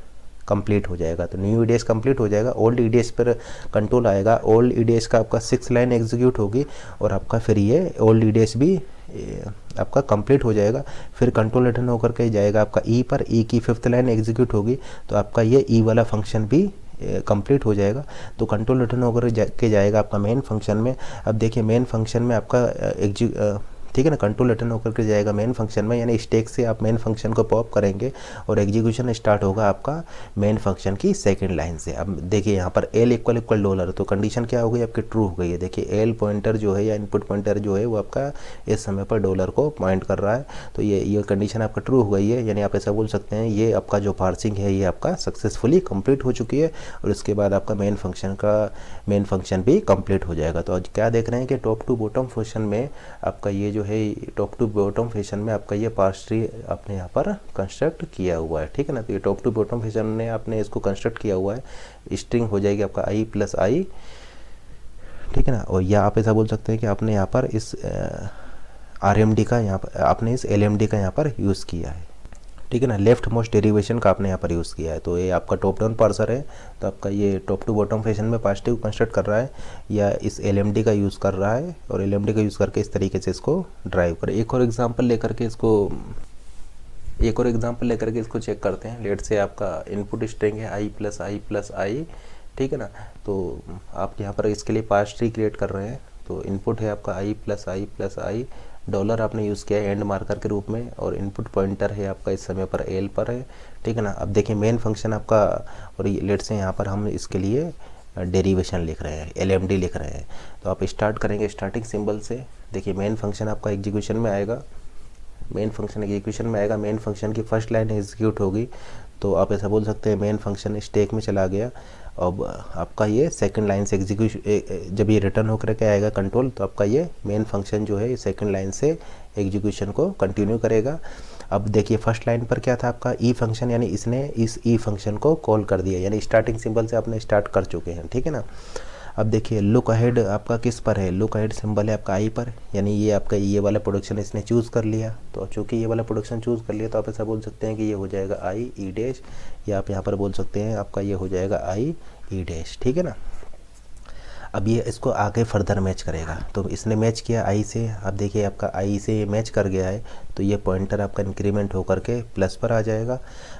कंप्लीट हो जाएगा। तो न्यू ई डैश कंप्लीट हो जाएगा, ओल्ड ई डैश पर कंट्रोल आएगा, ओल्ड ई डैश का आपका 6th लाइन एग्जीक्यूट होगी, और आपका फिर ये ओल्ड ई डैश भी आपका कंप्लीट हो जाएगा। फिर कंट्रोल रिटर्न होकर के जाएगा आपका ई पर, ई की 5th लाइन एग्जीक्यूट होगी, तो आपका ये ई वाला फंक्शन भी कंप्लीट हो जाएगा। तो कंट्रोल रिटर्न होकर के जाएगा आपका मेन फंक्शन में। अब देखिए मेन फंक्शन में आपका ठीक है ना, कंट्रोल रिटर्न होकर के जाएगा मेन फंक्शन में, यानी स्टैक से आप मेन फंक्शन को पॉप करेंगे और एग्जीक्यूशन स्टार्ट होगा आपका मेन फंक्शन की 2nd लाइन से। अब देखिए यहाँ पर एल इक्वल इक्वल डॉलर, तो कंडीशन क्या हो गई आपकी, ट्रू हो गई है। देखिए एल पॉइंटर जो है या इनपुट पॉइंटर जो है वो आपका इस समय पर डॉलर को पॉइंट कर रहा है, तो ये कंडीशन आपका ट्रू हो गई है। यानी आप ऐसा बोल सकते हैं ये आपका जो पार्सिंग है ये आपका सक्सेसफुली कंप्लीट हो चुकी है, और उसके बाद आपका मेन फंक्शन भी कंप्लीट हो जाएगा। तो आज क्या देख रहे हैं कि टॉप टू बॉटम फंक्शन में आपका ये जो है टॉप टू बॉटम फैशन में आपका ये पार्स ट्री आपने यहाँ पर कंस्ट्रक्ट किया हुआ है, ठीक है ना। तो ये टॉप टू बॉटम फैशन ने आपने इसको कंस्ट्रक्ट किया हुआ है, स्ट्रिंग हो जाएगी आपका आई प्लस आई, ठीक है ना। और या आप ऐसा बोल सकते हैं कि आपने यहाँ पर इस RMD का यहाँ पर आपने इस LMD का यहाँ पर यूज़ किया है, ठीक है ना, लेफ्ट मोस्ट डेरिवेशन का आपने यहाँ पर यूज़ किया है। तो ये आपका टॉप डाउन पार्सर है, तो आपका ये टॉप टू बॉटम फैशन में पॉजिटिव कंस्ट्रक्ट कर रहा है या इस एलएमडी का यूज़ कर रहा है, और एलएमडी का यूज़ करके इस तरीके से इसको ड्राइव करें। एक और एग्जांपल लेकर के इसको चेक करते हैं। लेट से आपका इनपुट स्ट्रिंग है आई प्लस आई प्लस आई, ठीक है ना। तो आप यहाँ पर इसके लिए पार्स ट्री क्रिएट कर रहे हैं। तो इनपुट है आपका आई प्लस आई प्लस आई, डॉलर आपने यूज़ किया है एंड मार्कर के रूप में, और इनपुट पॉइंटर है आपका इस समय पर एल पर है, ठीक है ना। अब देखिए मेन फंक्शन आपका, और लेट से यहाँ पर हम इसके लिए डेरिवेशन लिख रहे हैं, एलएमडी लिख रहे हैं। तो आप स्टार्ट करेंगे स्टार्टिंग सिंबल से। देखिए मेन फंक्शन आपका एग्जीक्यूशन में आएगा, मेन फंक्शन की फर्स्ट लाइन एग्जीक्यूट होगी। तो आप ऐसा बोल सकते हैं मेन फंक्शन स्टैक में चला गया। अब आपका ये सेकंड लाइन से एग्जीक्यूशन, जब ये रिटर्न होकर के आएगा कंट्रोल, तो आपका ये मेन फंक्शन जो है सेकंड लाइन से एग्जीक्यूशन को कंटिन्यू करेगा। अब देखिए फर्स्ट लाइन पर क्या था आपका ई फंक्शन, यानी इसने इस ई फंक्शन को कॉल कर दिया, यानी स्टार्टिंग सिंबल से आपने स्टार्ट कर चुके हैं, ठीक है ना। अब देखिए लुक अहेड आपका किस पर है, लुक अहेड सिंबल है आपका आई पर, यानी ये आपका ये वाला प्रोडक्शन इसने चूज़ कर लिया। तो चूँकि ये वाला प्रोडक्शन चूज़ कर लिया, तो आप ऐसा बोल सकते हैं कि ये हो जाएगा आई ई डैश, या आप यहाँ पर बोल सकते हैं आपका ये हो जाएगा आई ई डैश, ठीक है ना। अब ये इसको आगे फर्दर मैच करेगा। तो इसने मैच किया आई से, अब देखिए आपका आई से ये मैच कर गया है, तो ये पॉइंटर आपका इंक्रीमेंट होकर के प्लस पर आ जाएगा।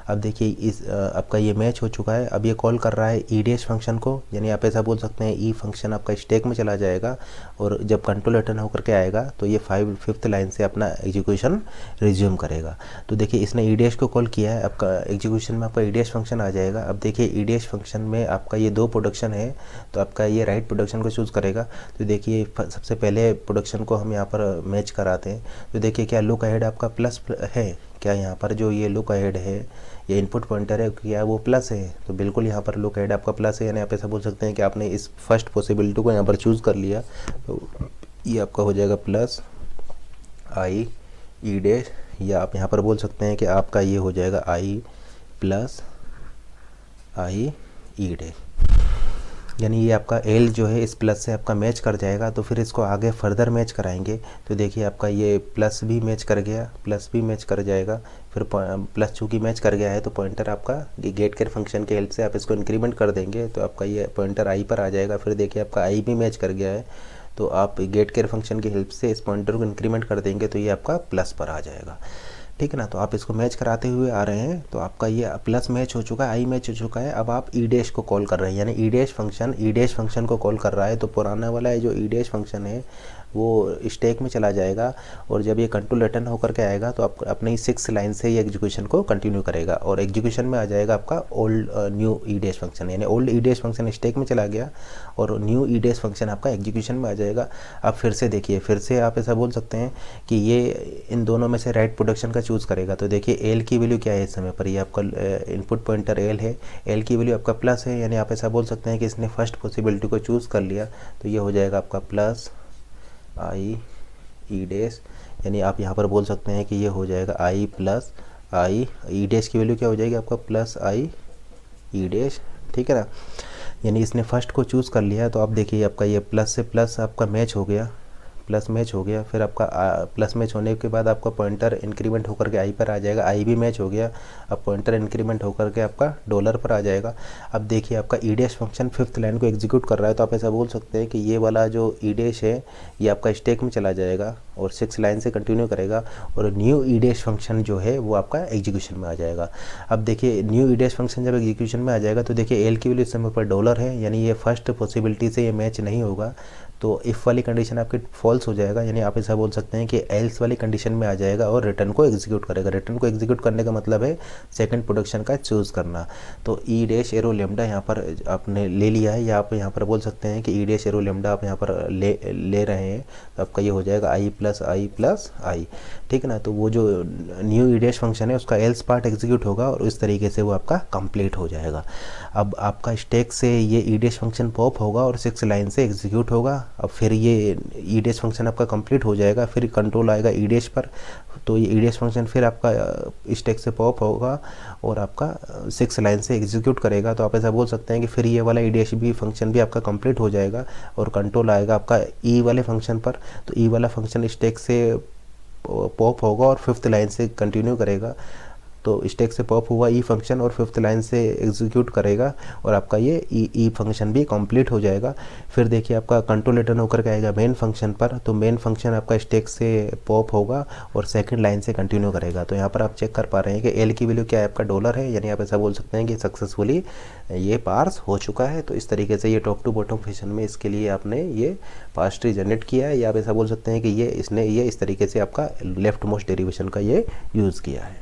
अब देखिए इस आपका ये मैच हो चुका है। अब ये कॉल कर रहा है ई डैश फंक्शन को, यानी आप ऐसा बोल सकते हैं ई फंक्शन आपका स्टैक में चला जाएगा, और जब कंट्रोल रिटर्न होकर के आएगा तो ये फिफ्थ लाइन से अपना एग्जीक्यूशन रिज्यूम करेगा। तो देखिए इसने ई डैश को कॉल किया है, आपका एग्जीक्यूशन में आपका ई डैश फंक्शन आ जाएगा। अब देखिए ई डैश फंक्शन में आपका ये दो प्रोडक्शन है, तो आपका ये राइट प्रोडक्शन को चूज़ करेगा। तो देखिए सबसे पहले प्रोडक्शन को हम यहाँ पर मैच कराते हैं। तो देखिए क्या लुक अहेड आपका प्लस है, क्या यहाँ पर जो ये लुक अहेड है, ये इनपुट पॉइंटर है, क्या वो प्लस है? तो बिल्कुल यहाँ पर लुक अहेड आपका प्लस है, यानी आप ऐसा बोल सकते हैं कि आपने इस फर्स्ट पॉसिबिलिटी को यहाँ पर चूज़ कर लिया। तो ये आपका हो जाएगा प्लस आई ई डैश, या आप यहाँ पर बोल सकते हैं कि आपका ये हो जाएगा आई प्लस आई ई डैश, यानी ये आपका एल जो है इस प्लस से आपका मैच कर जाएगा। तो फिर इसको आगे फर्दर मैच कराएंगे। तो देखिए आपका ये प्लस भी मैच कर गया, प्लस भी मैच कर जाएगा। फिर प्लस चूँकि मैच कर गया है, तो पॉइंटर आपका गेट केयर फंक्शन के हेल्प से आप इसको इंक्रीमेंट कर देंगे, तो आपका ये पॉइंटर आई पर आ जाएगा। फिर देखिए आपका आई भी मैच कर गया है, तो आप गेट केयर फंक्शन की हेल्प से इस पॉइंटर को इंक्रीमेंट कर देंगे, तो ये आपका प्लस पर आ जाएगा, ठीक है ना। तो आप इसको मैच कराते हुए आ रहे हैं। तो आपका ये प्लस मैच हो चुका है, आई मैच हो चुका है। अब आप ई डैश को कॉल कर रहे हैं, यानी ई डैश फंक्शन को कॉल कर रहा है। तो पुराना वाला है जो ई डैश फंक्शन है वो स्टैक में चला जाएगा, और जब ये कंट्रोल रिटर्न होकर के आएगा तो आप अपनी 6 लाइन से ये एग्जीक्यूशन को कंटिन्यू करेगा, और एग्जीक्यूशन में आ जाएगा आपका old new E dash function, यानी old E dash function stack में चला गया और न्यू ई डैश फंक्शन आपका एग्जीक्यूशन में आ जाएगा। अब फिर से देखिए, फिर से आप ऐसा बोल सकते हैं कि ये इन दोनों में से राइट प्रोडक्शन का चूज़ करेगा। तो देखिए एल की वैल्यू क्या है इस समय पर, ये आपका इनपुट पॉइंटर एल है, एल की वैल्यू आपका प्लस है, यानी आप ऐसा बोल सकते हैं कि इसने फर्स्ट पॉसिबिलिटी को चूज़ कर लिया। तो ये हो जाएगा आपका प्लस आई ई डैश, यानी आप यहाँ पर बोल सकते हैं कि ये हो जाएगा आई प्लस आई ई डैश की वैल्यू क्या हो जाएगी आपका प्लस आई ई डैश, ठीक है ना। यानी इसने फर्स्ट को चूज़ कर लिया। तो आप देखिए आपका ये प्लस से प्लस आपका मैच हो गया, प्लस मैच हो गया। फिर आपका प्लस मैच होने के बाद आपका पॉइंटर इंक्रीमेंट होकर के आई पर आ जाएगा, आई भी मैच हो गया। अब पॉइंटर इंक्रीमेंट होकर के आपका डॉलर पर आ जाएगा। अब देखिए आपका ई डैश फंक्शन फिफ्थ लाइन को एग्जीक्यूट कर रहा है। तो आप ऐसा बोल सकते हैं कि ये वाला जो ई डैश है ये आपका स्टैक में चला जाएगा और 6 लाइन से कंटिन्यू करेगा, और न्यू ई डैश फंक्शन जो है वो आपका एग्जीक्यूशन में आ जाएगा। अब देखिए न्यू ई डैश फंक्शन जब एग्जीक्यूशन में आ जाएगा, तो देखिए एल की वैल्यू इस समय पर डॉलर है, यानी ये फर्स्ट पॉसिबिलिटी से ये मैच नहीं होगा। तो इफ़ वाली कंडीशन आपकी फॉल्स हो जाएगा, यानी आप ऐसा बोल सकते हैं कि एल्स वाली कंडीशन में आ जाएगा और रिटर्न को एग्जीक्यूट करेगा। रिटर्न को एग्जीक्यूट करने का मतलब है सेकंड प्रोडक्शन का चूज़ करना। तो ई डैश एरो लेमडा यहाँ पर आपने ले लिया है, या आप यहाँ पर बोल सकते हैं कि ई डैश एरो लेमडा आप यहाँ पर ले रहे हैं। तो आपका ये हो जाएगा आई प्लस आई, ठीक है ना। तो वो जो न्यू ई डैश फंक्शन है उसका एल्स पार्ट एग्जीक्यूट होगा और इस तरीके से वो आपका कंप्लीट हो जाएगा। अब आपका स्टैक से ये ई डैश फंक्शन पॉप होगा और 6 लाइन से एग्जीक्यूट होगा। अब फिर ये ई डैश फंक्शन आपका कंप्लीट हो जाएगा, फिर कंट्रोल आएगा ई डैश पर। तो ये ई डैश फंक्शन फिर आपका स्टैक से पॉप होगा और आपका 6 लाइन से एग्जीक्यूट करेगा। तो आप ऐसा बोल सकते हैं कि फिर ये वाला ई डैश भी फंक्शन भी आपका कंप्लीट हो जाएगा और कंट्रोल आएगा आपका ई वाले फंक्शन पर। तो ई वाला फंक्शन स्टैक से पॉप होगा और 5th लाइन से कंटिन्यू करेगा। तो स्टैक से पॉप हुआ ई फंक्शन और 5th लाइन से एग्जीक्यूट करेगा और आपका ये ई फंक्शन भी कंप्लीट हो जाएगा। फिर देखिए आपका कंट्रोल रिटर्न होकर के आएगा मेन फंक्शन पर, तो मेन फंक्शन आपका स्टैक से पॉप होगा और सेकंड लाइन से कंटिन्यू करेगा। तो यहाँ पर आप चेक कर पा रहे हैं कि एल की वैल्यू क्या है, आपका डॉलर है, यानी आप ऐसा बोल सकते हैं कि सक्सेसफुली ये पार्स हो चुका है। तो इस तरीके से ये टॉप टू बॉटम फैशन में इसके लिए आपने ये पार्स ट्री जनरेट किया है, या आप ऐसा बोल सकते हैं कि ये इसने ये इस तरीके से आपका लेफ्ट मोस्ट डेरिवेशन का ये यूज़ किया है।